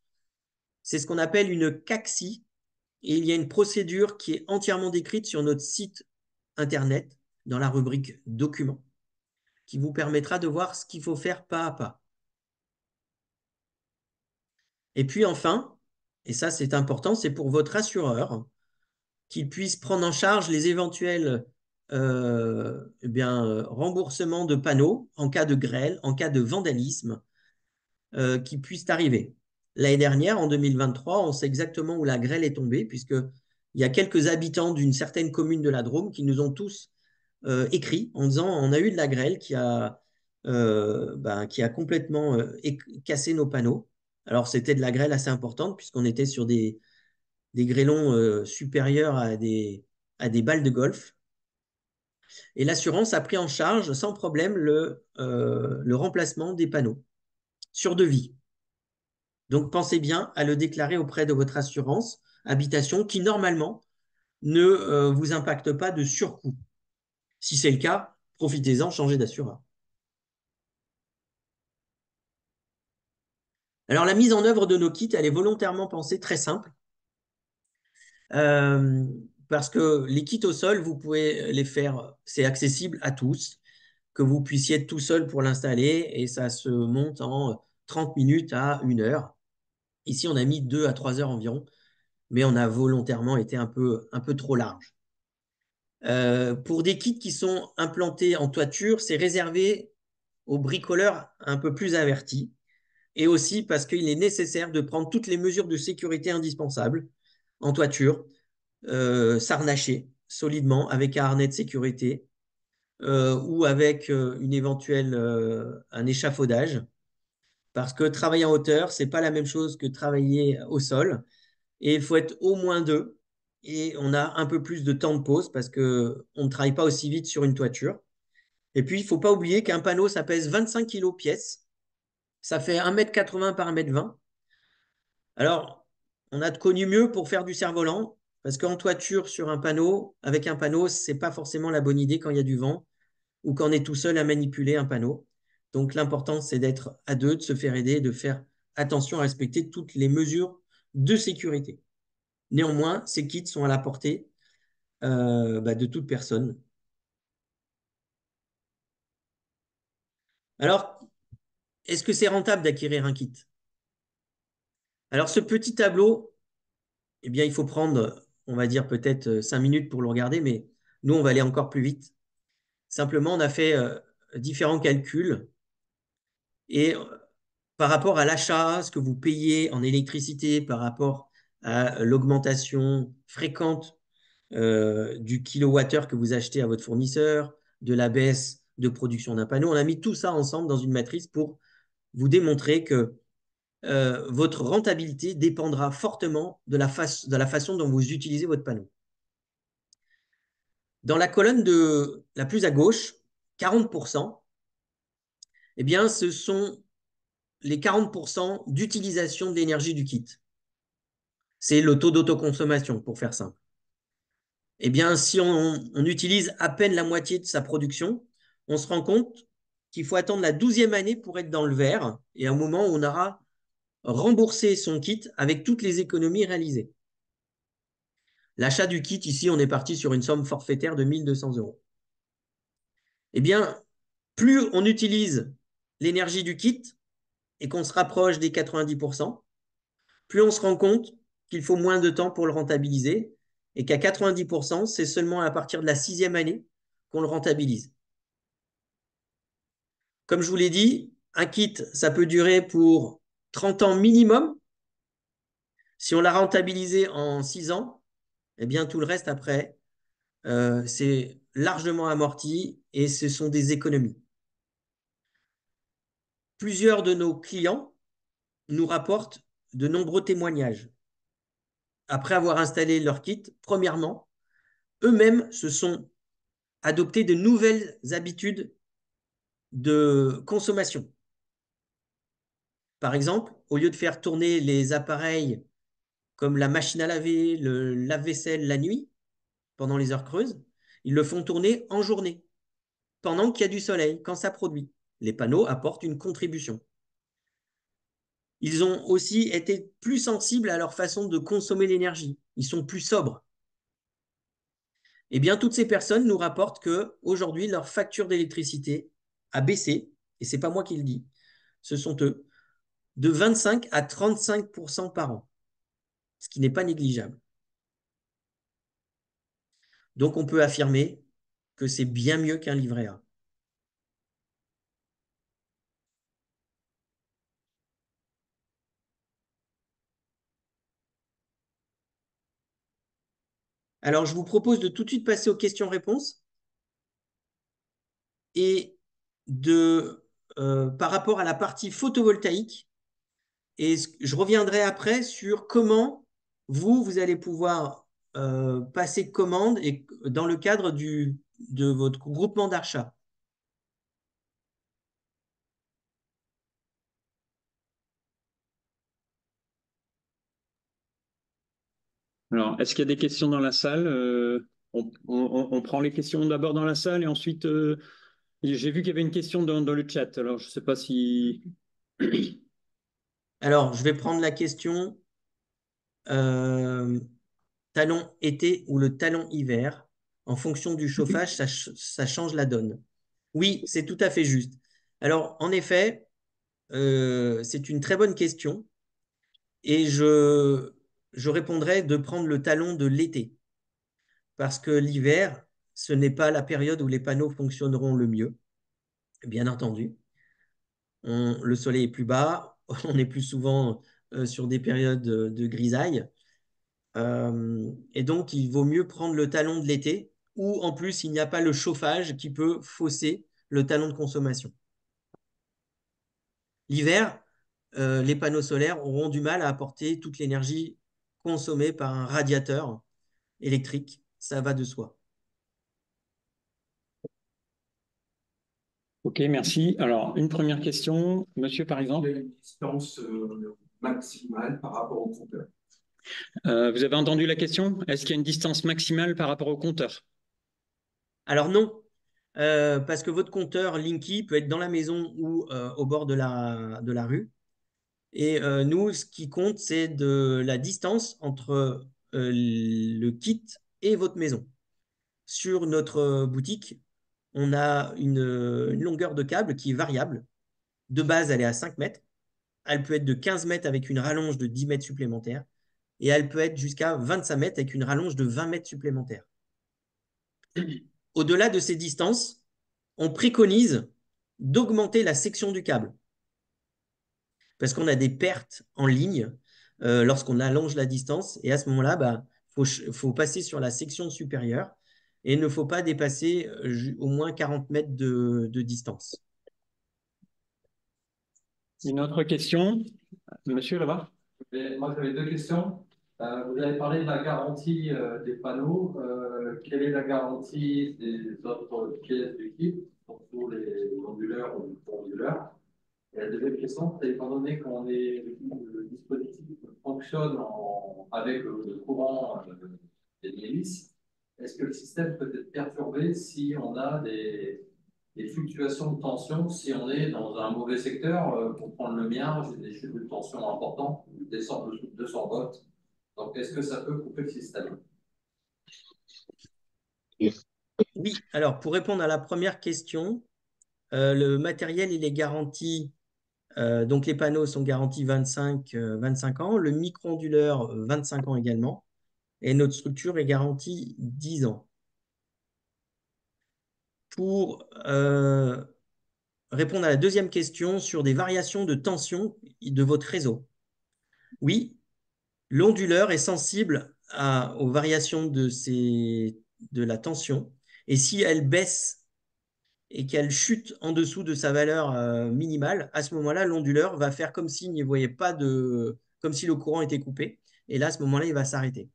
C'est ce qu'on appelle une CACSI, et il y a une procédure qui est entièrement décrite sur notre site internet, dans la rubrique documents, qui vous permettra de voir ce qu'il faut faire pas à pas. Et puis enfin, et ça c'est important, c'est pour votre assureur, qu'il puisse prendre en charge les éventuels remboursements de panneaux en cas de grêle, en cas de vandalisme qui puissent arriver. L'année dernière, en 2023, on sait exactement où la grêle est tombée, puisqu'il y a quelques habitants d'une certaine commune de la Drôme qui nous ont tous écrit en disant on a eu de la grêle qui a complètement cassé nos panneaux. Alors, c'était de la grêle assez importante, puisqu'on était sur des des grêlons supérieurs à des balles de golf. Et l'assurance a pris en charge sans problème le remplacement des panneaux sur devis. Donc pensez bien à le déclarer auprès de votre assurance habitation qui normalement ne vous impacte pas de surcoût. Si c'est le cas, profitez-en, changez d'assureur. Alors la mise en œuvre de nos kits, elle est volontairement pensée très simple. Euh, Parce que les kits au sol, vous pouvez les faire, c'est accessible à tous, que vous puissiez être tout seul pour l'installer et ça se monte en 30 minutes à 1 heure. Ici, on a mis 2 à 3 heures environ, mais on a volontairement été un peu trop large. Pour des kits qui sont implantés en toiture, c'est réservé aux bricoleurs un peu plus avertis et aussi parce qu'il est nécessaire de prendre toutes les mesures de sécurité indispensables en toiture, s'harnacher solidement avec un harnais de sécurité ou avec un échafaudage. Parce que travailler en hauteur, c'est pas la même chose que travailler au sol. Et il faut être au moins deux. Et on a un peu plus de temps de pause parce qu'on ne travaille pas aussi vite sur une toiture. Et puis, il ne faut pas oublier qu'un panneau, ça pèse 25 kilos pièce. Ça fait 1,80 m par 1,20 m. Alors, on a de connu mieux pour faire du cerf-volant. Parce qu'en toiture, sur un panneau, avec un panneau, ce n'est pas forcément la bonne idée quand il y a du vent ou quand on est tout seul à manipuler un panneau. Donc, l'important, c'est d'être à deux, de se faire aider, de faire attention à respecter toutes les mesures de sécurité. Néanmoins, ces kits sont à la portée de toute personne. Alors, est-ce que c'est rentable d'acquérir un kit? Alors, ce petit tableau, eh bien, il faut prendre, on va dire, peut-être 5 minutes pour le regarder, mais nous, on va aller encore plus vite. Simplement, on a fait différents calculs et par rapport à l'achat, ce que vous payez en électricité, par rapport à l'augmentation fréquente du kilowattheure que vous achetez à votre fournisseur, de la baisse de production d'un panneau. On a mis tout ça ensemble dans une matrice pour vous démontrer que votre rentabilité dépendra fortement de la façon dont vous utilisez votre panneau. Dans la colonne de la plus à gauche, 40%, eh bien, ce sont les 40% d'utilisation de l'énergie du kit. C'est le taux d'autoconsommation, pour faire simple. Eh bien, si on utilise à peine la moitié de sa production, on se rend compte qu'il faut attendre la 12e année pour être dans le vert et à un moment où on aura remboursé son kit avec toutes les économies réalisées. L'achat du kit, ici, on est parti sur une somme forfaitaire de 1 200 euros. Eh bien, plus on utilise l'énergie du kit et qu'on se rapproche des 90%, plus on se rend compte qu'il faut moins de temps pour le rentabiliser et qu'à 90%, c'est seulement à partir de la 6e année qu'on le rentabilise. Comme je vous l'ai dit, un kit, ça peut durer pour 30 ans minimum. Si on l'a rentabilisé en 6 ans, eh bien tout le reste après, c'est largement amorti et ce sont des économies. Plusieurs de nos clients nous rapportent de nombreux témoignages. Après avoir installé leur kit, premièrement, eux-mêmes se sont adoptés de nouvelles habitudes de consommation. Par exemple, au lieu de faire tourner les appareils comme la machine à laver, le lave-vaisselle la nuit, pendant les heures creuses, ils le font tourner en journée, pendant qu'il y a du soleil, quand ça produit. Les panneaux apportent une contribution. Ils ont aussi été plus sensibles à leur façon de consommer l'énergie. Ils sont plus sobres. Eh bien, toutes ces personnes nous rapportent qu'aujourd'hui, leur facture d'électricité a baissé, et ce n'est pas moi qui le dis, ce sont eux, de 25 à 35% par an, ce qui n'est pas négligeable. Donc, on peut affirmer que c'est bien mieux qu'un livret A. Alors, je vous propose de tout de suite passer aux questions-réponses et par rapport à la partie photovoltaïque. Et je reviendrai après sur comment vous allez pouvoir passer commande et, dans le cadre de votre groupement d'achat. Alors, est-ce qu'il y a des questions dans la salle? On prend les questions d'abord dans la salle et ensuite, j'ai vu qu'il y avait une question dans le chat. Alors, je ne sais pas si... Alors, je vais prendre la question talon été ou le talon hiver. En fonction du chauffage, ça change la donne. Oui, c'est tout à fait juste. Alors, en effet, c'est une très bonne question et je répondrai de prendre le talon de l'été parce que l'hiver, ce n'est pas la période où les panneaux fonctionneront le mieux, bien entendu. Le soleil est plus bas, on est plus souvent sur des périodes de grisaille. Et donc, il vaut mieux prendre le talon de l'été où, en plus, il n'y a pas le chauffage qui peut fausser le talon de consommation. L'hiver, les panneaux solaires auront du mal à apporter toute l'énergie consommée par un radiateur électrique. Ça va de soi. Ok, merci. Alors, une première question. Monsieur, par exemple. Une distance maximale par rapport au compteur. Vous avez entendu la question? Est-ce qu'il y a une distance maximale par rapport au compteur? Alors non, parce que votre compteur Linky peut être dans la maison ou au bord de la rue. Et nous, ce qui compte, c'est de la distance entre le kit et votre maison. Sur notre boutique, on a une longueur de câble qui est variable. De base, elle est à 5 mètres. Elle peut être de 15 mètres avec une rallonge de 10 mètres supplémentaires. Et elle peut être jusqu'à 25 mètres avec une rallonge de 20 mètres supplémentaires. Au-delà de ces distances, on préconise d'augmenter la section du câble parce qu'on a des pertes en ligne lorsqu'on allonge la distance. Et à ce moment-là, bah, faut passer sur la section supérieure et il ne faut pas dépasser au moins 40 mètres de distance. Une autre question? Monsieur, là-bas? Moi, j'avais deux questions. Vous avez parlé de la garantie des panneaux. Quelle est la garantie des autres pièces du kit, surtout les onduleurs ou les onduleurs? Et la deuxième question, c'est étant donné le dispositif fonctionne avec le courant des hélices, est-ce que le système peut être perturbé si on a des fluctuations de tension, si on est dans un mauvais secteur? Pour prendre le mien, j'ai des chutes de tension importantes, je descends dessous de 200 volts. Donc, est-ce que ça peut couper le système? Oui, alors pour répondre à la première question, le matériel, il est garanti, donc les panneaux sont garantis 25 ans, le micro-onduleur 25 ans également, et notre structure est garantie 10 ans. Pour répondre à la deuxième question sur des variations de tension de votre réseau. Oui, l'onduleur est sensible aux variations de la tension. Et si elle baisse et qu'elle chute en dessous de sa valeur minimale, à ce moment-là, l'onduleur va faire comme s'il n'y voyait pas comme si le courant était coupé. Et là, à ce moment-là, il va s'arrêter.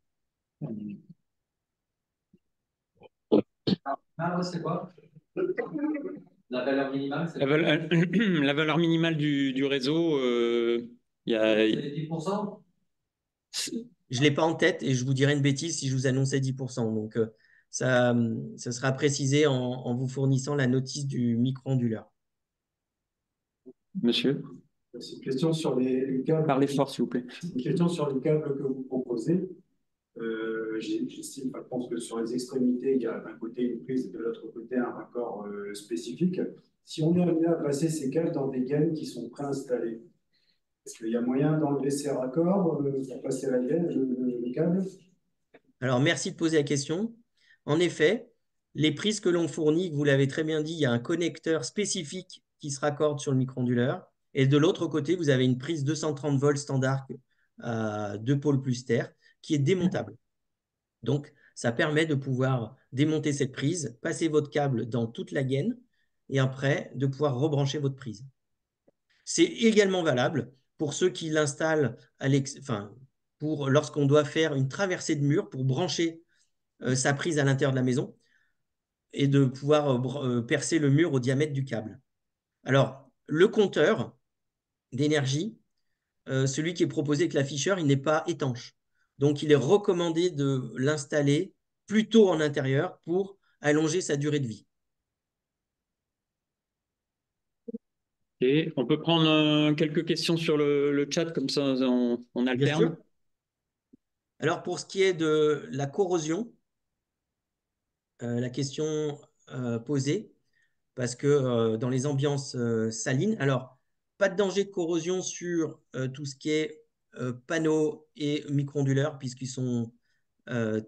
Ah, ouais, c'est quoi? La valeur minimale, c'est La valeur minimale du réseau, il y a... 10%? Je ne l'ai pas en tête et je vous dirais une bêtise si je vous annonçais 10%. Donc, ça sera précisé en vous fournissant la notice du micro-onduleur. Monsieur? C'est une question sur les câbles. Parlez fort, s'il vous plaît. Une question sur les câbles que vous proposez. J'estime, je pense que sur les extrémités, il y a d'un côté une prise et de l'autre côté un raccord spécifique. Si on est amené à placer ces câbles dans des gaines qui sont préinstallées, est-ce qu'il y a moyen d'enlever ces raccords pour passer la gaine, le câble? Alors, merci de poser la question. En effet, les prises que l'on fournit, vous l'avez très bien dit, il y a un connecteur spécifique qui se raccorde sur le micro-onduleur. Et de l'autre côté, vous avez une prise 230 volts standard à 2 pôles plus terre qui est démontable. Donc, ça permet de pouvoir démonter cette prise, passer votre câble dans toute la gaine et après de pouvoir rebrancher votre prise. C'est également valable pour ceux qui l'installent pour lorsqu'on doit faire une traversée de mur pour brancher sa prise à l'intérieur de la maison et de pouvoir percer le mur au diamètre du câble. Alors, le compteur d'énergie, celui qui est proposé avec l'afficheur, il n'est pas étanche. Donc, il est recommandé de l'installer plutôt en intérieur pour allonger sa durée de vie. Et on peut prendre quelques questions sur le chat, comme ça on Bien alterne. sûr. Alors, pour ce qui est de la corrosion, la question posée, parce que dans les ambiances salines, alors, pas de danger de corrosion sur tout ce qui est panneaux et micro-onduleurs, puisqu'ils sont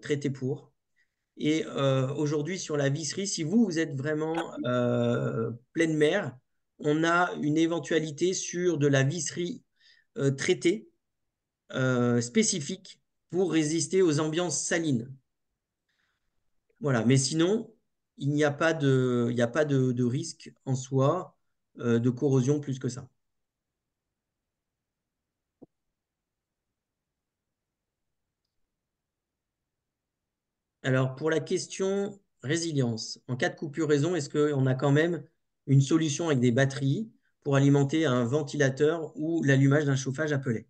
traités pour. Et aujourd'hui, sur la visserie, si vous êtes vraiment pleine mer, on a une éventualité sur de la visserie traitée spécifique pour résister aux ambiances salines. Voilà, mais sinon, il n'y a pas de risque en soi de corrosion plus que ça. Alors, pour la question résilience, en cas de coupure raison, est-ce qu'on a quand même une solution avec des batteries pour alimenter un ventilateur ou l'allumage d'un chauffage à pellet?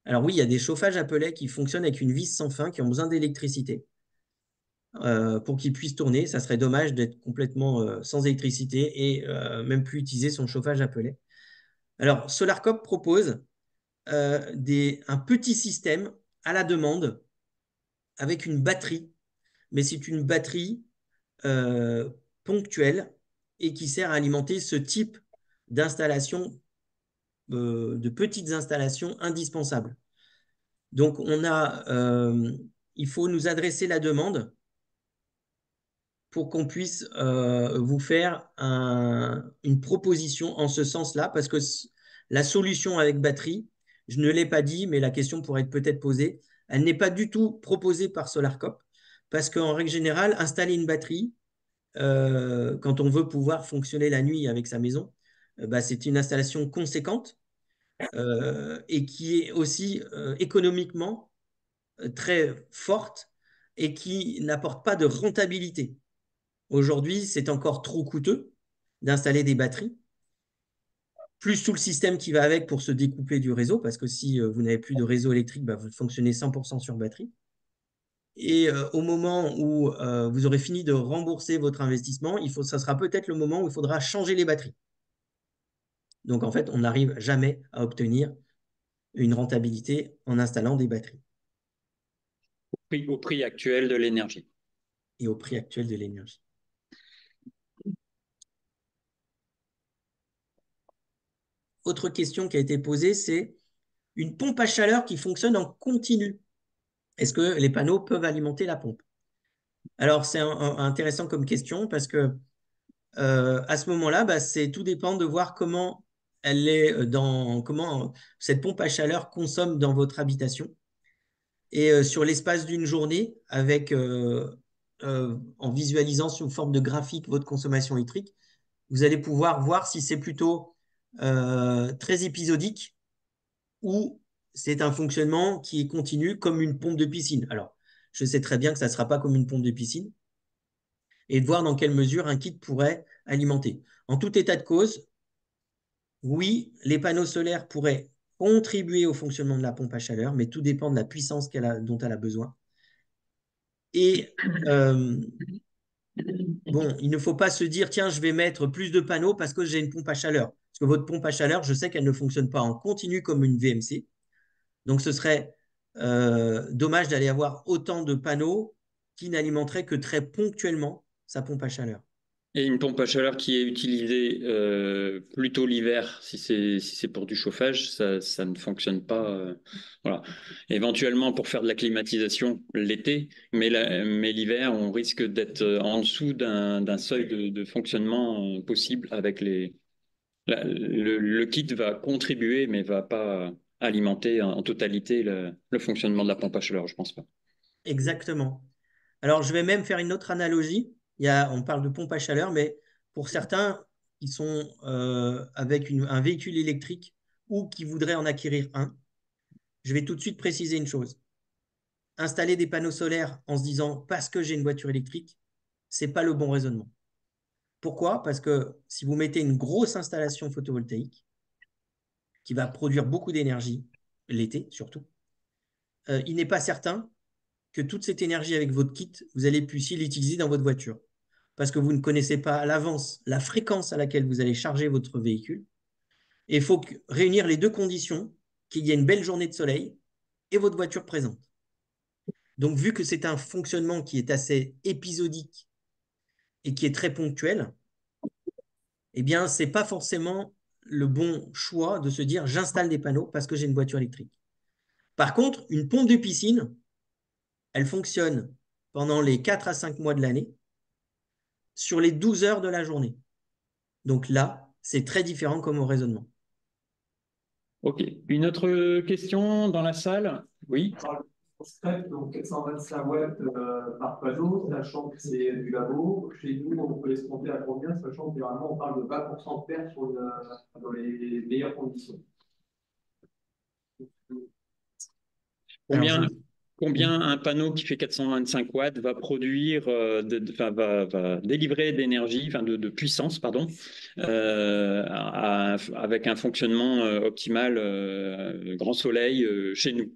Alors oui, il y a des chauffages à pellet qui fonctionnent avec une vis sans fin, qui ont besoin d'électricité pour qu'ils puissent tourner. Ça serait dommage d'être complètement sans électricité et même plus utiliser son chauffage à pellet. Alors, SolarCop propose un petit système à la demande avec une batterie, mais c'est une batterie ponctuelle et qui sert à alimenter ce type d'installation, de petites installations indispensables. Donc, il faut nous adresser la demande pour qu'on puisse vous faire une proposition en ce sens-là, parce que la solution avec batterie, je ne l'ai pas dit, mais la question pourrait être peut-être posée, elle n'est pas du tout proposée par SolarCop, parce qu'en règle générale, installer une batterie, quand on veut pouvoir fonctionner la nuit avec sa maison, bah, c'est une installation conséquente et qui est aussi économiquement très forte et qui n'apporte pas de rentabilité. Aujourd'hui, c'est encore trop coûteux d'installer des batteries, plus tout le système qui va avec pour se découper du réseau, parce que si vous n'avez plus de réseau électrique, bah, vous fonctionnez 100% sur batterie. Et au moment où vous aurez fini de rembourser votre investissement, ça sera peut-être le moment où il faudra changer les batteries. Donc en fait, on n'arrive jamais à obtenir une rentabilité en installant des batteries. Au prix actuel de l'énergie. Et au prix actuel de l'énergie. Autre question qui a été posée, c'est une pompe à chaleur qui fonctionne en continu. Est-ce que les panneaux peuvent alimenter la pompe? Alors, c'est intéressant comme question parce que à ce moment-là, bah, tout dépend de voir comment comment cette pompe à chaleur consomme dans votre habitation. Et sur l'espace d'une journée, en visualisant sous forme de graphique votre consommation électrique, vous allez pouvoir voir si c'est plutôt très épisodique ou c'est un fonctionnement qui est continu comme une pompe de piscine. Alors, je sais très bien que ça ne sera pas comme une pompe de piscine et de voir dans quelle mesure un kit pourrait alimenter. En tout état de cause, oui, les panneaux solaires pourraient contribuer au fonctionnement de la pompe à chaleur, mais tout dépend de la puissance dont elle a besoin. Et bon, il ne faut pas se dire, tiens, je vais mettre plus de panneaux parce que j'ai une pompe à chaleur. Parce que votre pompe à chaleur, je sais qu'elle ne fonctionne pas en continu comme une VMC. Donc, ce serait dommage d'aller avoir autant de panneaux qui n'alimenteraient que très ponctuellement sa pompe à chaleur. Et une pompe à chaleur qui est utilisée plutôt l'hiver, si c'est pour du chauffage, ça ne fonctionne pas. Voilà. Éventuellement pour faire de la climatisation l'été, mais l'hiver, on risque d'être en dessous d'un seuil de fonctionnement possible avec le kit va contribuer, mais va pas alimenter en totalité le fonctionnement de la pompe à chaleur, je pense pas. Exactement. Alors, je vais même faire une autre analogie. On parle de pompe à chaleur, mais pour certains qui sont avec un véhicule électrique ou qui voudraient en acquérir un, je vais tout de suite préciser une chose. Installer des panneaux solaires en se disant parce que j'ai une voiture électrique, ce n'est pas le bon raisonnement. Pourquoi? Parce que si vous mettez une grosse installation photovoltaïque qui va produire beaucoup d'énergie, l'été surtout, il n'est pas certain que toute cette énergie avec votre kit, vous allez puissiez l'utiliser dans votre voiture. Parce que vous ne connaissez pas à l'avance la fréquence à laquelle vous allez charger votre véhicule. Et il faut réunir les deux conditions, qu'il y ait une belle journée de soleil et votre voiture présente. Donc, vu que c'est un fonctionnement qui est assez épisodique et qui est très ponctuel, eh bien, ce n'est pas forcément le bon choix de se dire j'installe des panneaux parce que j'ai une voiture électrique. Par contre, une pompe de piscine, elle fonctionne pendant les 4 à 5 mois de l'année sur les 12 heures de la journée. Donc là, c'est très différent comme au raisonnement. Ok. Une autre question dans la salle? Oui. Donc 425 watts par panneau, sachant que c'est du labo. Chez nous, on peut les compter à combien, sachant que généralement on parle de 20% de perte dans les meilleures conditions. Alors, Combien un panneau qui fait 425 watts va produire, va délivrer d'énergie, de puissance, pardon, avec un fonctionnement optimal grand soleil chez nous,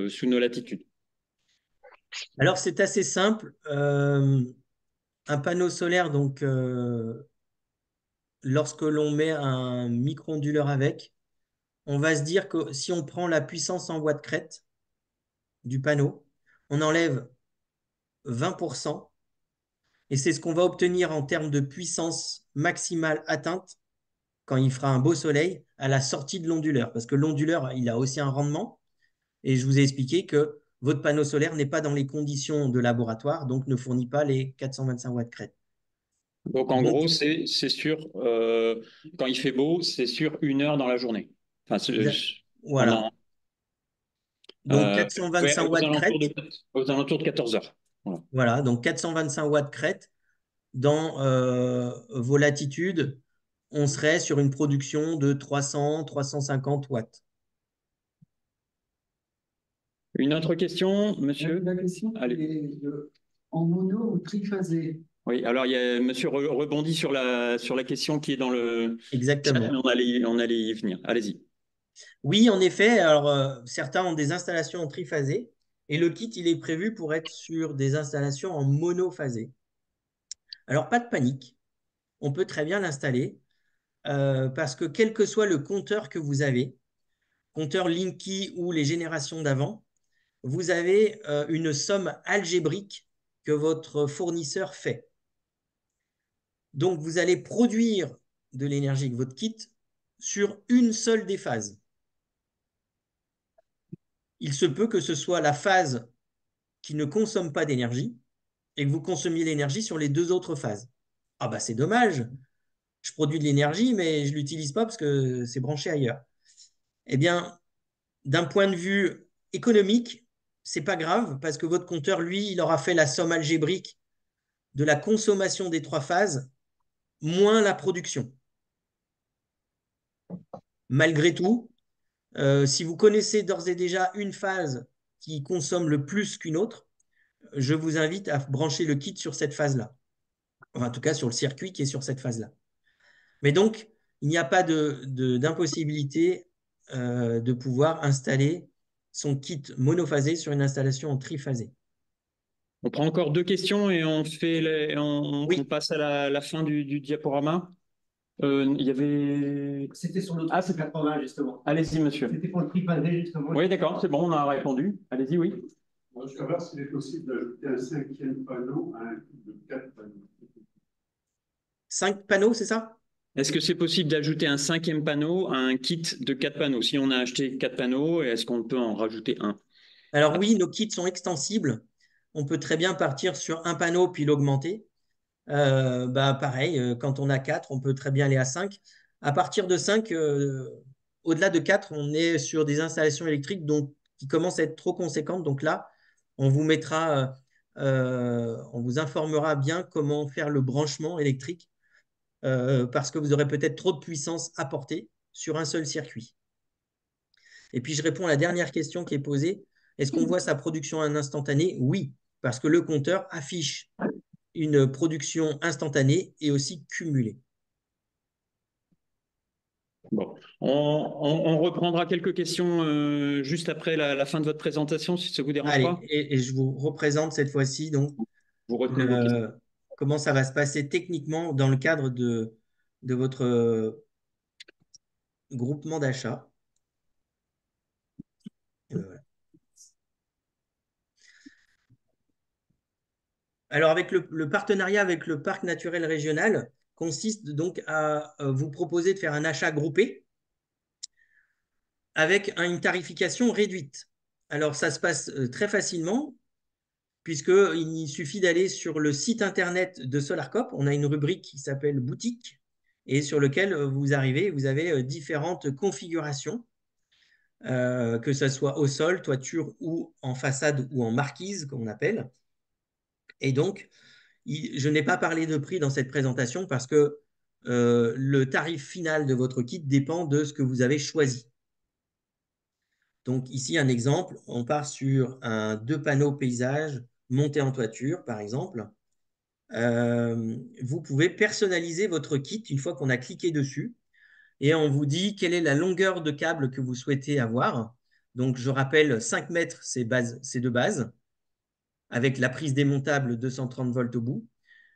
sous nos latitudes? Alors, c'est assez simple. Un panneau solaire, donc, lorsque l'on met un micro-onduleur avec, on va se dire que si on prend la puissance en watts crête du panneau, on enlève 20%, et c'est ce qu'on va obtenir en termes de puissance maximale atteinte quand il fera un beau soleil à la sortie de l'onduleur. Parce que l'onduleur, il a aussi un rendement, et je vous ai expliqué que votre panneau solaire n'est pas dans les conditions de laboratoire, donc ne fournit pas les 425 watts crête. Donc en Donc, gros, c'est sûr, quand il fait beau, c'est sur 1 heure dans la journée. Enfin, voilà. pendant Donc ouais, 425 watts crête. aux alentours de 14 heures. Voilà. Voilà, donc 425 watts crête. Dans vos latitudes, on serait sur une production de 300-350 watts. Une autre question, monsieur? La question est en mono ou triphasé? Oui, alors monsieur rebondit sur la question qui est dans le chat, Exactement. mais on allait y venir. Allez-y. Oui, en effet, alors certains ont des installations en triphasé et le kit, il est prévu pour être sur des installations en monophasé. Alors, pas de panique, on peut très bien l'installer parce que quel que soit le compteur que vous avez, compteur Linky ou les générations d'avant, vous avez une somme algébrique que votre fournisseur fait. Donc, vous allez produire de l'énergie avec votre kit sur une seule des phases. Il se peut que ce soit la phase qui ne consomme pas d'énergie et que vous consommiez l'énergie sur les deux autres phases. Ah bah c'est dommage, je produis de l'énergie mais je ne l'utilise pas parce que c'est branché ailleurs. Eh bien, d'un point de vue économique, c'est pas grave parce que votre compteur, lui, il aura fait la somme algébrique de la consommation des trois phases moins la production. Malgré tout, si vous connaissez d'ores et déjà une phase qui consomme le plus qu'une autre, je vous invite à brancher le kit sur cette phase-là. Enfin, en tout cas, sur le circuit qui est sur cette phase-là. Mais donc, il n'y a pas d'impossibilité de pouvoir installer son kit monophasé sur une installation en triphasé. On prend encore 2 questions et on Oui. passe à la fin du diaporama. Il y avait... C'était sur le c'est 80 justement. Allez-y, monsieur. C'était pour le triphasé justement. Oui, d'accord, c'est bon, on a répondu. Allez-y, oui. Moi, je savoir s'il est possible d'ajouter un cinquième panneau à un couple de 4 panneaux. 5 panneaux, c'est ça? Est-ce que c'est possible d'ajouter un 5e panneau à un kit de 4 panneaux? Si on a acheté 4 panneaux, est-ce qu'on peut en rajouter un? Alors oui, nos kits sont extensibles. On peut très bien partir sur un panneau puis l'augmenter. Pareil, quand on a 4, on peut très bien aller à 5. À partir de 5, au-delà de 4, on est sur des installations électriques qui commencent à être trop conséquentes. Donc là, on vous mettra, on vous informera bien comment faire le branchement électrique parce que vous aurez peut-être trop de puissance apportée sur un seul circuit. Et puis, je réponds à la dernière question qui est posée. Est-ce qu'on voit sa production en instantané? Oui, parce que le compteur affiche une production instantanée et aussi cumulée. Bon, on reprendra quelques questions juste après la fin de votre présentation, si ça ne vous dérange Allez, pas. et je vous représente cette fois-ci donc Vous retenez vos questions. comment ça va se passer techniquement dans le cadre de votre groupement d'achat. Voilà. Alors, avec le partenariat avec le parc naturel régional consiste donc à vous proposer de faire un achat groupé avec une tarification réduite. Alors, ça se passe très facilement puisqu'il suffit d'aller sur le site internet de SolarCop. On a une rubrique qui s'appelle boutique et sur lequel vous arrivez, vous avez différentes configurations, que ce soit au sol, toiture ou en façade ou en marquise, comme on appelle. Et donc, je n'ai pas parlé de prix dans cette présentation parce que le tarif final de votre kit dépend de ce que vous avez choisi. Donc ici, un exemple, on part sur 2 panneaux paysage montés en toiture, par exemple. Vous pouvez personnaliser votre kit une fois qu'on a cliqué dessus et on vous dit quelle est la longueur de câble que vous souhaitez avoir. Donc, je rappelle, 5 mètres, c'est de base, avec la prise démontable 230 volts au bout,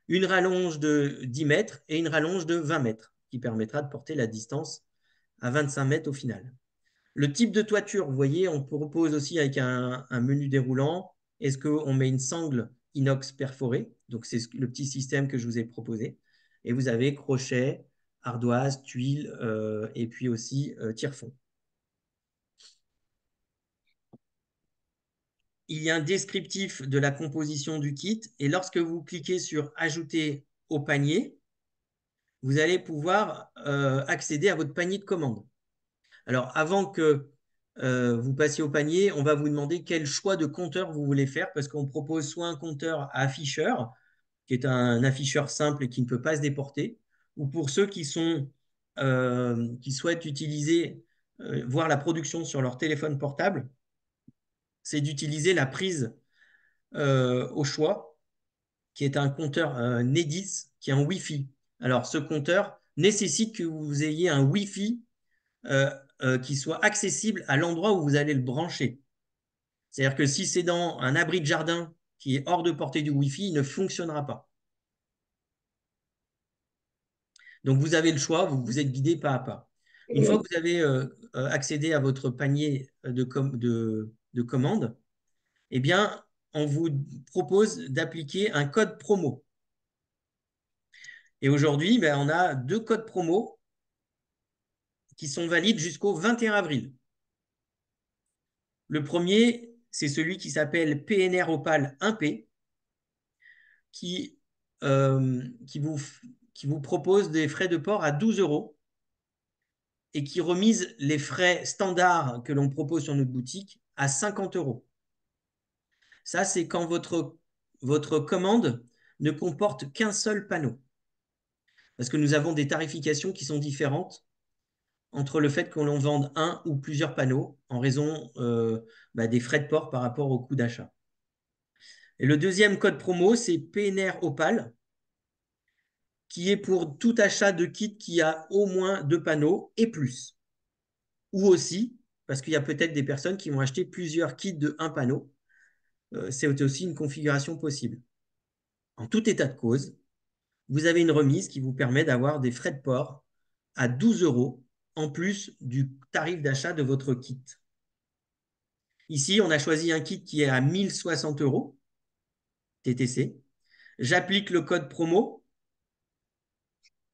une rallonge de 10 mètres et une rallonge de 20 mètres, qui permettra de porter la distance à 25 mètres au final. Le type de toiture, vous voyez, on propose aussi avec un menu déroulant. Est-ce qu'on met une sangle inox perforée? Donc, c'est le petit système que je vous ai proposé. Et vous avez crochet, ardoise, tuile et puis aussi tire-fond. Il y a un descriptif de la composition du kit. Et lorsque vous cliquez sur « Ajouter au panier », vous allez pouvoir accéder à votre panier de commande. Alors, avant que vous passiez au panier, on va vous demander quel choix de compteur vous voulez faire parce qu'on propose soit un compteur à afficheur, qui est un afficheur simple et qui ne peut pas se déporter, ou pour ceux qui souhaitent utiliser, voir la production sur leur téléphone portable, c'est d'utiliser la prise au choix, qui est un compteur Nedis, qui est en Wi-Fi. Alors, ce compteur nécessite que vous ayez un Wi-Fi qui soit accessible à l'endroit où vous allez le brancher. C'est-à-dire que si c'est dans un abri de jardin qui est hors de portée du Wi-Fi, il ne fonctionnera pas. Donc, vous avez le choix, vous êtes guidé pas à pas. Une fois que vous avez accédé à votre panier de commandes, eh bien, on vous propose d'appliquer un code promo. Et aujourd'hui, ben, on a 2 codes promo qui sont valides jusqu'au 21 avril. Le premier, c'est celui qui s'appelle PNR Opal 1P, qui vous propose des frais de port à 12 € et qui remise les frais standards que l'on propose sur notre boutique à 50 €. Ça, c'est quand votre commande ne comporte qu'un seul panneau. Parce que nous avons des tarifications qui sont différentes entre le fait qu'on en vende un ou plusieurs panneaux en raison des frais de port par rapport au coût d'achat. Et le deuxième code promo, c'est PNR Opal, qui est pour tout achat de kit qui a au moins 2 panneaux et plus. Ou aussi, parce qu'il y a peut-être des personnes qui vont acheter plusieurs kits de 1 panneau. C'est aussi une configuration possible. En tout état de cause, vous avez une remise qui vous permet d'avoir des frais de port à 12 € en plus du tarif d'achat de votre kit. Ici, on a choisi un kit qui est à 1060 € TTC. J'applique le code promo,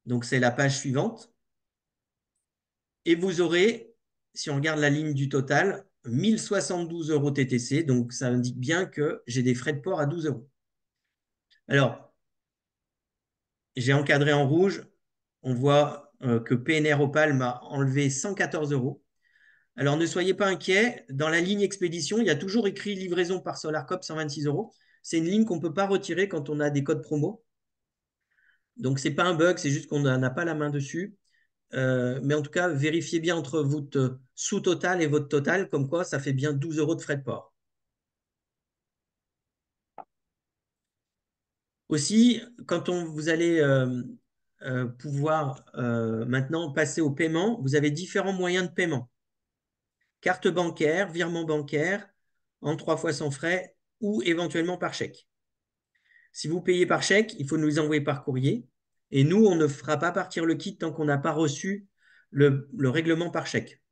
donc c'est la page suivante, et vous aurez, si on regarde la ligne du total, 1072 € TTC, donc ça indique bien que j'ai des frais de port à 12 €. Alors, j'ai encadré en rouge, on voit que PNR Opal m'a enlevé 114 €. Alors, ne soyez pas inquiets, dans la ligne expédition, il y a toujours écrit livraison par SolarCop 126 €. C'est une ligne qu'on ne peut pas retirer quand on a des codes promo. Donc, ce n'est pas un bug, c'est juste qu'on n'a pas la main dessus. mais en tout cas, vérifiez bien entre votre sous-total et votre total, comme quoi ça fait bien 12 € de frais de port. Aussi, quand vous allez pouvoir maintenant passer au paiement, vous avez différents moyens de paiement. Carte bancaire, virement bancaire, en 3 fois sans frais ou éventuellement par chèque. Si vous payez par chèque, il faut nous les envoyer par courrier. Et nous, on ne fera pas partir le kit tant qu'on n'a pas reçu le règlement par chèque.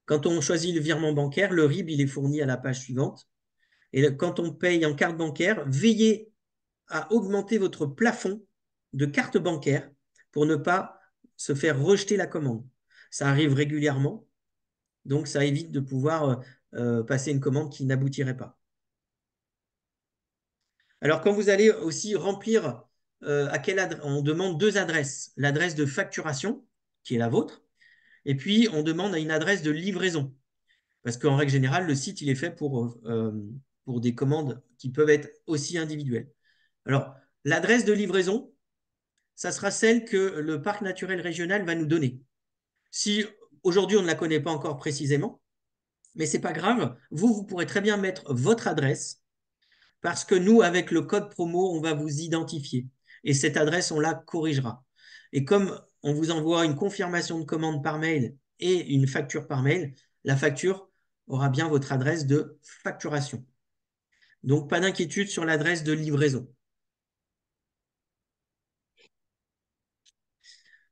Quand on choisit le virement bancaire, le RIB, il est fourni à la page suivante. Et quand on paye en carte bancaire, veillez à augmenter votre plafond de carte bancaire pour ne pas se faire rejeter la commande. Ça arrive régulièrement, donc ça évite de pouvoir passer une commande qui n'aboutirait pas. Alors, quand vous allez aussi remplir on demande 2 adresses. L'adresse de facturation, qui est la vôtre, et puis on demande une adresse de livraison. Parce qu'en règle générale, le site, il est fait pour des commandes qui peuvent être aussi individuelles. Alors, l'adresse de livraison, ça sera celle que le parc naturel régional va nous donner. Si aujourd'hui, on ne la connaît pas encore précisément, mais ce n'est pas grave, vous pourrez très bien mettre votre adresse parce que nous, avec le code promo, on va vous identifier. Et cette adresse, on la corrigera. Et comme on vous envoie une confirmation de commande par mail et une facture par mail, la facture aura bien votre adresse de facturation. Donc, pas d'inquiétude sur l'adresse de livraison.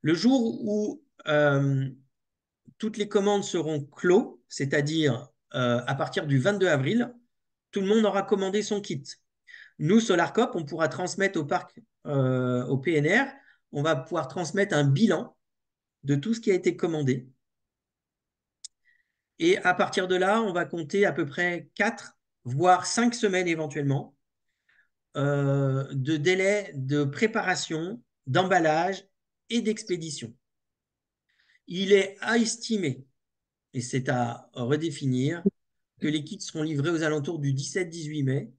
Le jour où toutes les commandes seront clos, c'est-à-dire à partir du 22 avril, tout le monde aura commandé son kit. Nous, SolarCop, on pourra transmettre au parc, au PNR, on va pouvoir transmettre un bilan de tout ce qui a été commandé. Et à partir de là, on va compter à peu près 4, voire 5 semaines éventuellement de délai de préparation, d'emballage et d'expédition. Il est à estimer, et c'est à redéfinir, que les kits seront livrés aux alentours du 17-18 mai.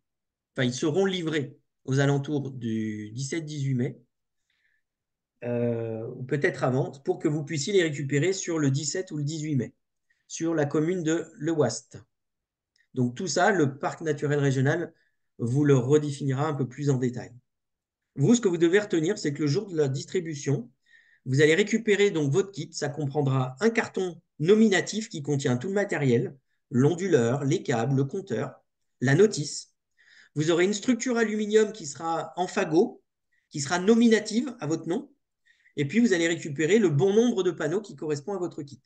Enfin, ils seront livrés aux alentours du 17-18 mai, ou peut-être avant, pour que vous puissiez les récupérer sur le 17 ou le 18 mai, sur la commune de Le Ouast. Donc tout ça, le parc naturel régional vous le redéfinira un peu plus en détail. Vous, ce que vous devez retenir, c'est que le jour de la distribution, vous allez récupérer donc votre kit. Ça comprendra un carton nominatif qui contient tout le matériel, l'onduleur, les câbles, le compteur, la notice. Vous aurez une structure aluminium qui sera en fagot, qui sera nominative à votre nom. Et puis, vous allez récupérer le bon nombre de panneaux qui correspond à votre kit.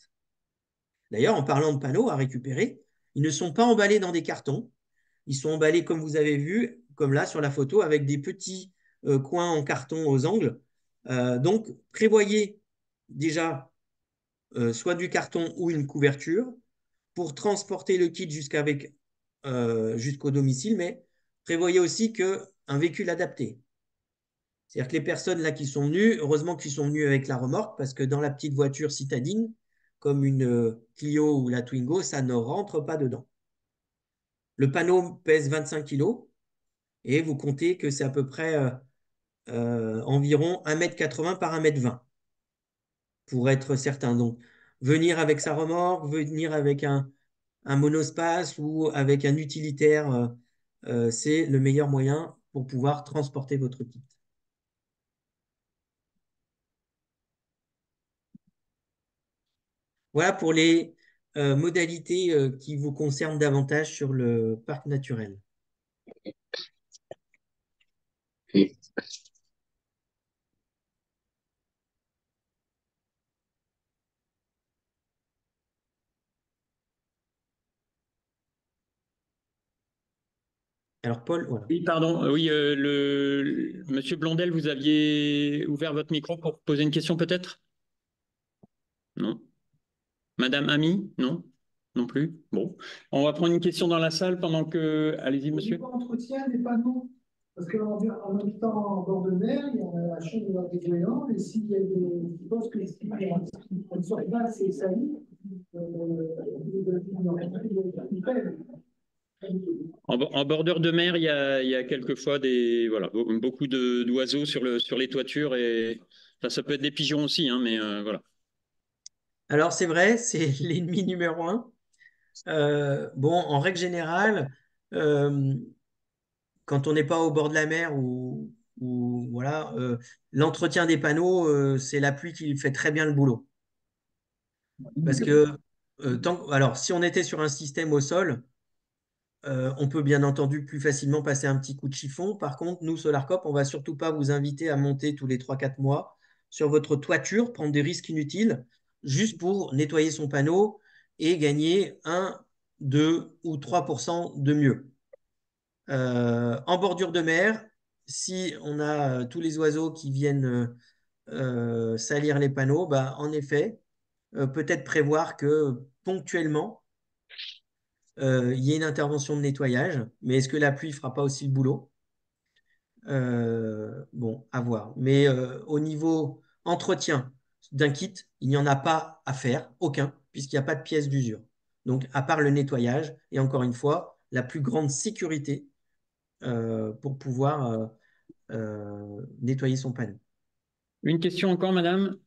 D'ailleurs, en parlant de panneaux à récupérer, ils ne sont pas emballés dans des cartons. Ils sont emballés, comme vous avez vu, comme là sur la photo, avec des petits coins en carton aux angles. Donc, prévoyez déjà soit du carton ou une couverture pour transporter le kit jusqu'au domicile, mais prévoyez aussi qu'un véhicule adapté. C'est-à-dire que les personnes là qui sont venues, heureusement qu'ils sont venus avec la remorque, parce que dans la petite voiture citadine, comme une Clio ou la Twingo, ça ne rentre pas dedans. Le panneau pèse 25 kg et vous comptez que c'est à peu près environ 1,80 m par 1,20 m pour être certain. Donc, venir avec sa remorque, venir avec un monospace ou avec un utilitaire, c'est le meilleur moyen pour pouvoir transporter votre kit. Voilà pour les modalités qui vous concernent davantage sur le parc naturel. Alors, Paul, voilà. Oui, pardon. Oui, Monsieur Blondel, vous aviez ouvert votre micro pour poser une question peut-être? Non. Madame Ami? Non? Non plus? Bon. On va prendre une question dans la salle pendant que... Allez-y, monsieur. Au niveau entretien des panneaux, parce qu'en habitant en bord de mer, il y a la chaîne de la Réunion, et s'il y a des postes qui sont là, c'est salis, En bordure de mer, il y a quelquefois beaucoup d'oiseaux sur les toitures et Enfin, ça peut être des pigeons aussi, hein, mais voilà. Alors, c'est vrai, c'est l'ennemi numéro un. Bon, en règle générale, euh, quand on n'est pas au bord de la mer ou voilà, l'entretien des panneaux, c'est la pluie qui fait très bien le boulot. Parce que alors, si on était sur un système au sol, on peut bien entendu plus facilement passer un petit coup de chiffon. Par contre, nous, SolarCop, on va surtout pas vous inviter à monter tous les 3 4 mois sur votre toiture, prendre des risques inutiles, juste pour nettoyer son panneau et gagner 1, 2 ou 3% de mieux. En bordure de mer, si on a tous les oiseaux qui viennent salir les panneaux, bah, en effet, peut-être prévoir que ponctuellement, il y ait une intervention de nettoyage, mais est-ce que la pluie ne fera pas aussi le boulot? Bon, à voir. Mais au niveau entretien d'un kit, il n'y en a pas à faire, aucun, puisqu'il n'y a pas de pièce d'usure. Donc, à part le nettoyage, et encore une fois, la plus grande sécurité pour pouvoir nettoyer son panneau. Une question encore, madame?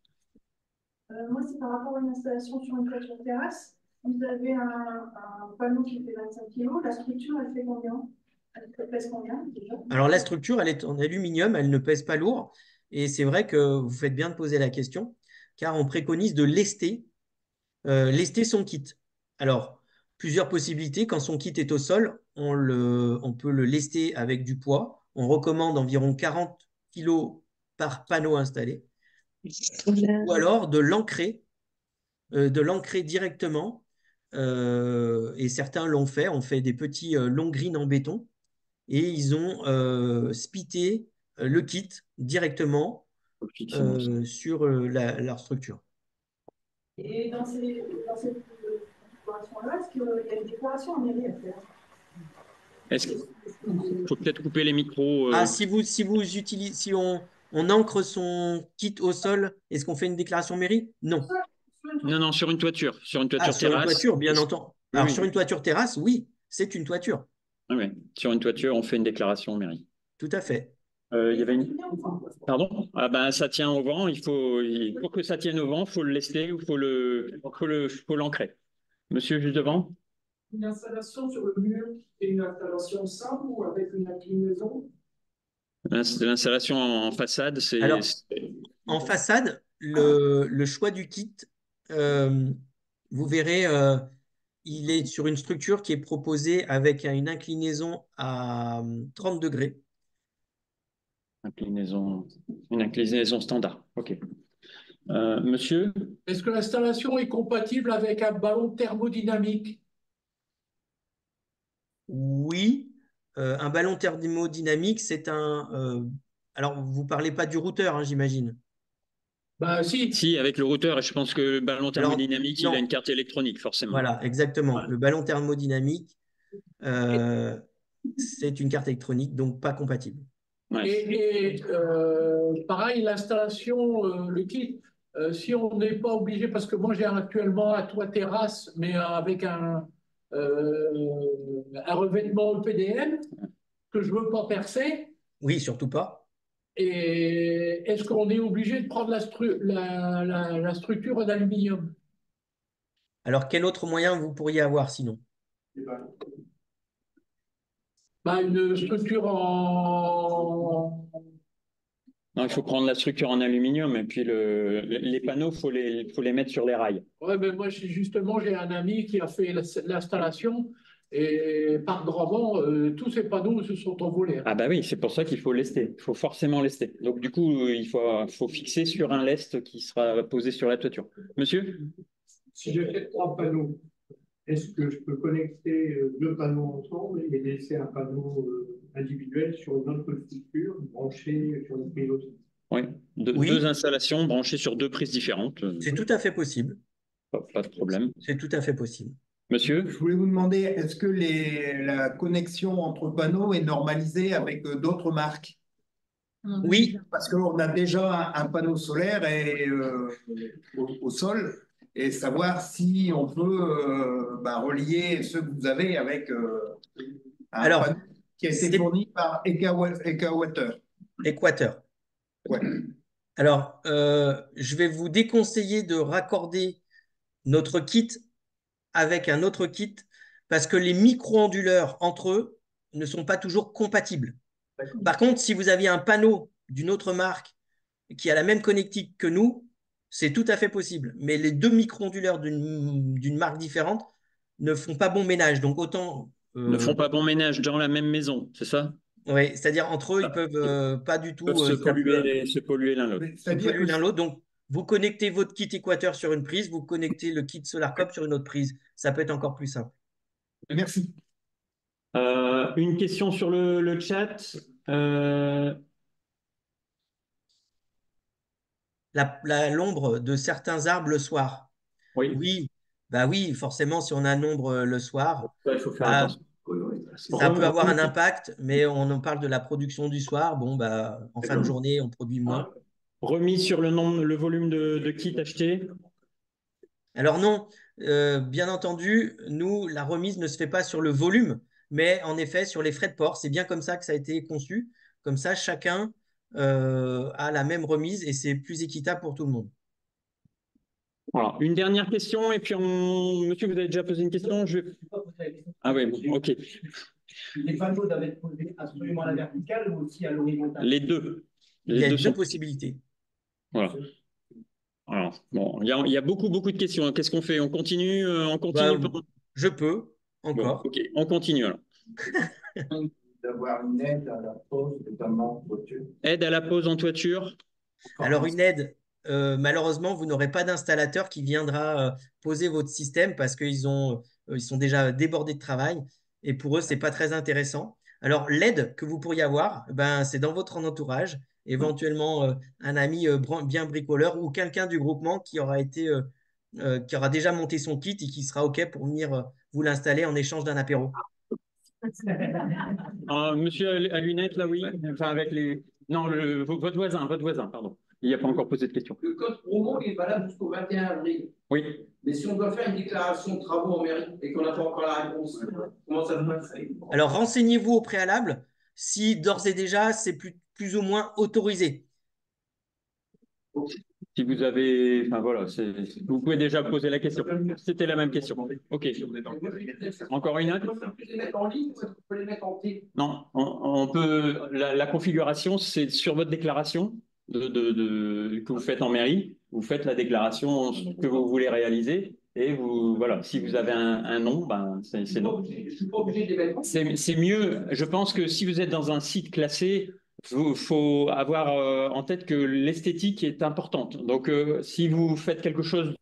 Moi, c'est par rapport à une installation sur une toiture terrasse. Vous avez un panneau qui fait 25 kg. La structure, elle fait combien? Elle pèse combien déjà? Alors, la structure, elle est en aluminium, elle ne pèse pas lourd. Et c'est vrai que vous faites bien de poser la question, car on préconise de lester son kit. Alors, plusieurs possibilités. Quand son kit est au sol, on peut le lester avec du poids. On recommande environ 40 kg par panneau installé. Ou alors de l'ancrer directement. Et certains l'ont fait, on fait des petits long greens en béton et ils ont spité le kit directement sur leur structure. Et dans cette décoration-là, est-ce qu'il y a une décoration en mairie à faire? Est-ce qu'il faut peut-être couper les micros? Ah, si vous utilisez, si on ancre son kit au sol, est-ce qu'on fait une déclaration mairie? Non. Non, non, sur une toiture. Sur une Ah, toiture sur une terrasse. toiture, bien entendu. Oui, Alors, oui. sur une toiture terrasse, oui, c'est une toiture. Ah ouais. Sur une toiture, on fait une déclaration en mairie. Tout à fait. Il y avait une... Pardon? Ah ben, ça tient au vent. Pour que ça tienne au vent, il faut le lester ou faut l'ancrer. Monsieur, juste devant. Une installation sur le mur et une installation simple ou avec une inclinaison? L'installation en façade, Alors, en façade, le choix du kit, vous verrez, il est sur une structure qui est proposée avec une inclinaison à 30 degrés. Une inclinaison standard. OK. Monsieur? Est-ce que l'installation est compatible avec un ballon thermodynamique? Oui, un ballon thermodynamique, c'est alors, vous ne parlez pas du routeur, hein, j'imagine. Ben si. Si, avec le routeur, et je pense que le ballon Alors, thermodynamique, il a non. une carte électronique, forcément. Voilà, exactement. Ouais. Le ballon thermodynamique, c'est une carte électronique, donc pas compatible. Ouais. Et pareil, l'installation, le kit, si on n'est pas obligé, parce que moi j'ai actuellement un toit terrasse, mais avec un revêtement EPDM que je ne veux pas percer. Oui, surtout pas. Et est-ce qu'on est obligé de prendre la structure en aluminium? Alors, quel autre moyen vous pourriez avoir sinon? Ben, une structure en... Non, il faut prendre la structure en aluminium et puis les panneaux, faut les mettre sur les rails. Ouais, mais moi, justement, j'ai un ami qui a fait l'installation et par grand vent, tous ces panneaux se sont envolés. Ah bah oui, c'est pour ça qu'il faut lester. Il faut forcément lester. Donc du coup, il faut fixer sur un lest qui sera posé sur la toiture. Monsieur? Si j'ai fait 3 panneaux, est-ce que je peux connecter 2 panneaux ensemble et laisser un panneau individuel sur une autre structure branchée sur une prise aussi? Oui, Oui. 2 installations branchées sur 2 prises différentes. C'est tout à fait possible. Pas de problème. C'est tout à fait possible. Monsieur? Je voulais vous demander, est-ce que la connexion entre panneaux est normalisée avec d'autres marques? Oui, Parce qu'on a déjà un panneau solaire au sol et savoir si on peut relier ceux que vous avez avec un panneau qui a été fourni par Ecawater. Équateur. Ouais. Alors, je vais vous déconseiller de raccorder notre kit avec un autre kit parce que les micro-onduleurs entre eux ne sont pas toujours compatibles. Par contre, si vous aviez un panneau d'une autre marque qui a la même connectique que nous, c'est tout à fait possible. Mais les deux micro-onduleurs d'une marque différente ne font pas bon ménage. Donc autant... Ne font pas bon ménage dans la même maison, c'est ça? Oui, c'est-à-dire entre eux, ils peuvent pas du Ils tout peuvent se polluer l'un l'autre. se polluer l'un l'autre. Donc, vous connectez votre kit Équateur sur une prise, vous connectez le kit SolarCop sur une autre prise. Ça peut être encore plus simple. Merci. Une question sur le chat. L'ombre de certains arbres le soir. Oui, Oui, bah oui, forcément, si on a une ombre le soir, il faut faire bah, attention. ça peut avoir un impact, mais on en parle de la production du soir. Bon, bah, en fin de journée, on produit moins. Remis sur le volume de kits achetés. Alors non, bien entendu, nous, la remise ne se fait pas sur le volume, mais en effet sur les frais de port. C'est bien comme ça que ça a été conçu. Comme ça, chacun a la même remise et c'est plus équitable pour tout le monde. Voilà. Une dernière question, et puis monsieur, vous avez déjà posé une question? Ah oui, bon, ok. Les panneaux doivent être posés absolument à la verticale ou aussi à l'horizontale? Les deux. Il y a deux possibilités. Voilà. Alors, bon, il y a beaucoup de questions. Qu'est-ce qu'on fait? On continue, Bah, je peux, encore. Bon, ok, on continue alors. D'avoir une aide à la pose, notamment en toiture. Aide à la pose en toiture? Alors une aide, malheureusement, vous n'aurez pas d'installateur qui viendra poser votre système parce qu'ils sont déjà débordés de travail et pour eux, ce n'est pas très intéressant. Alors l'aide que vous pourriez avoir, ben, c'est dans votre entourage, éventuellement un ami bien bricoleur ou quelqu'un du groupement qui aura déjà monté son kit et qui sera OK pour venir vous l'installer en échange d'un apéro. Monsieur à lunettes, là, oui. Enfin, avec les. Non, votre voisin, pardon. Il n'a pas encore posé de question. Le code promo est valable jusqu'au 21 avril. Oui. Mais si on doit faire une déclaration de travaux en mairie et qu'on n'a pas encore la réponse, comment ça se passe? Alors, renseignez-vous au préalable si d'ores et déjà c'est plus ou moins autorisé. Si vous avez. Enfin, voilà, vous pouvez déjà poser la question. C'était la même question. OK. Encore une autre? On peut les mettre en ligne ou on peut les mettre en T? Non, on peut. La configuration, c'est sur votre déclaration que vous faites en mairie. Vous faites la déclaration que vous voulez réaliser. Et voilà, si vous avez un nom, ben, c'est non. Je ne suis pas obligé de les mettre en T. C'est mieux. Je pense que si vous êtes dans un site classé, il faut avoir en tête que l'esthétique est importante. Donc, si vous faites quelque chose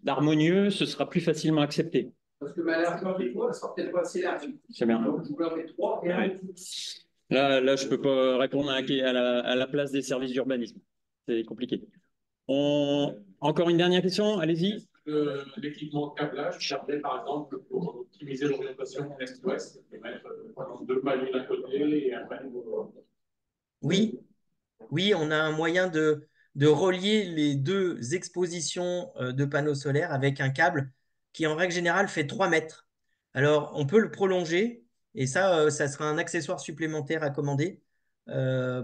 d'harmonieux, ce sera plus facilement accepté. Parce que ma largeur des fois, elle sera peut-être pas assez large. C'est bien. Donc, je voulais en mettre 3 et un. Là, je ne peux pas répondre à la place des services d'urbanisme. C'est compliqué. Encore une dernière question, allez-y. L'équipement de câblage chargé par exemple pour optimiser l'orientation est-ouest et mettre par exemple 2 panneaux d'un côté et un panneau. Oui, on a un moyen de relier les deux expositions de panneaux solaires avec un câble qui en règle générale fait 3 mètres. Alors on peut le prolonger et ça sera un accessoire supplémentaire à commander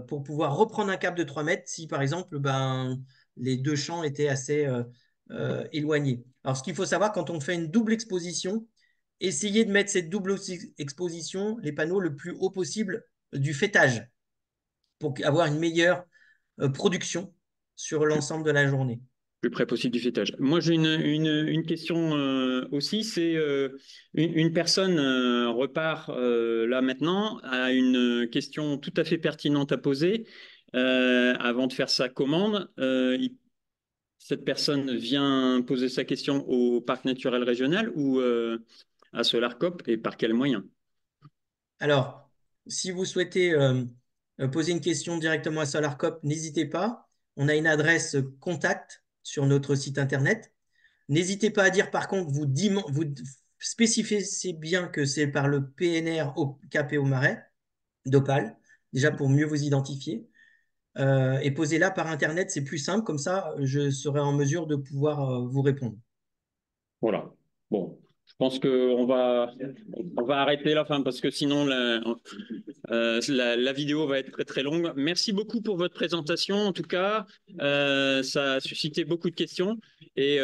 pour pouvoir reprendre un câble de 3 mètres si par exemple les deux champs étaient assez éloignés. Alors ce qu'il faut savoir quand on fait une double exposition, essayez de mettre cette double exposition, les panneaux le plus haut possible du faîtage pour avoir une meilleure production sur l'ensemble de la journée. Plus près possible du fêtage. Moi, j'ai une question aussi. C'est une personne repart là maintenant à une question tout à fait pertinente à poser avant de faire sa commande. Cette personne vient poser sa question au parc naturel régional ou à SolarCop et par quels moyens? Alors, si vous souhaitez poser une question directement à SolarCop, n'hésitez pas. On a une adresse contact sur notre site internet. N'hésitez pas à dire par contre, vous spécifiez bien que c'est par le PNR au Cap et au Marais d'Opale, déjà pour mieux vous identifier. Et posez-la par internet, c'est plus simple, comme ça je serai en mesure de pouvoir vous répondre. Voilà. Bon, je pense qu'on va arrêter là, parce que sinon La vidéo va être très très longue. Merci beaucoup pour votre présentation. En tout cas, ça a suscité beaucoup de questions et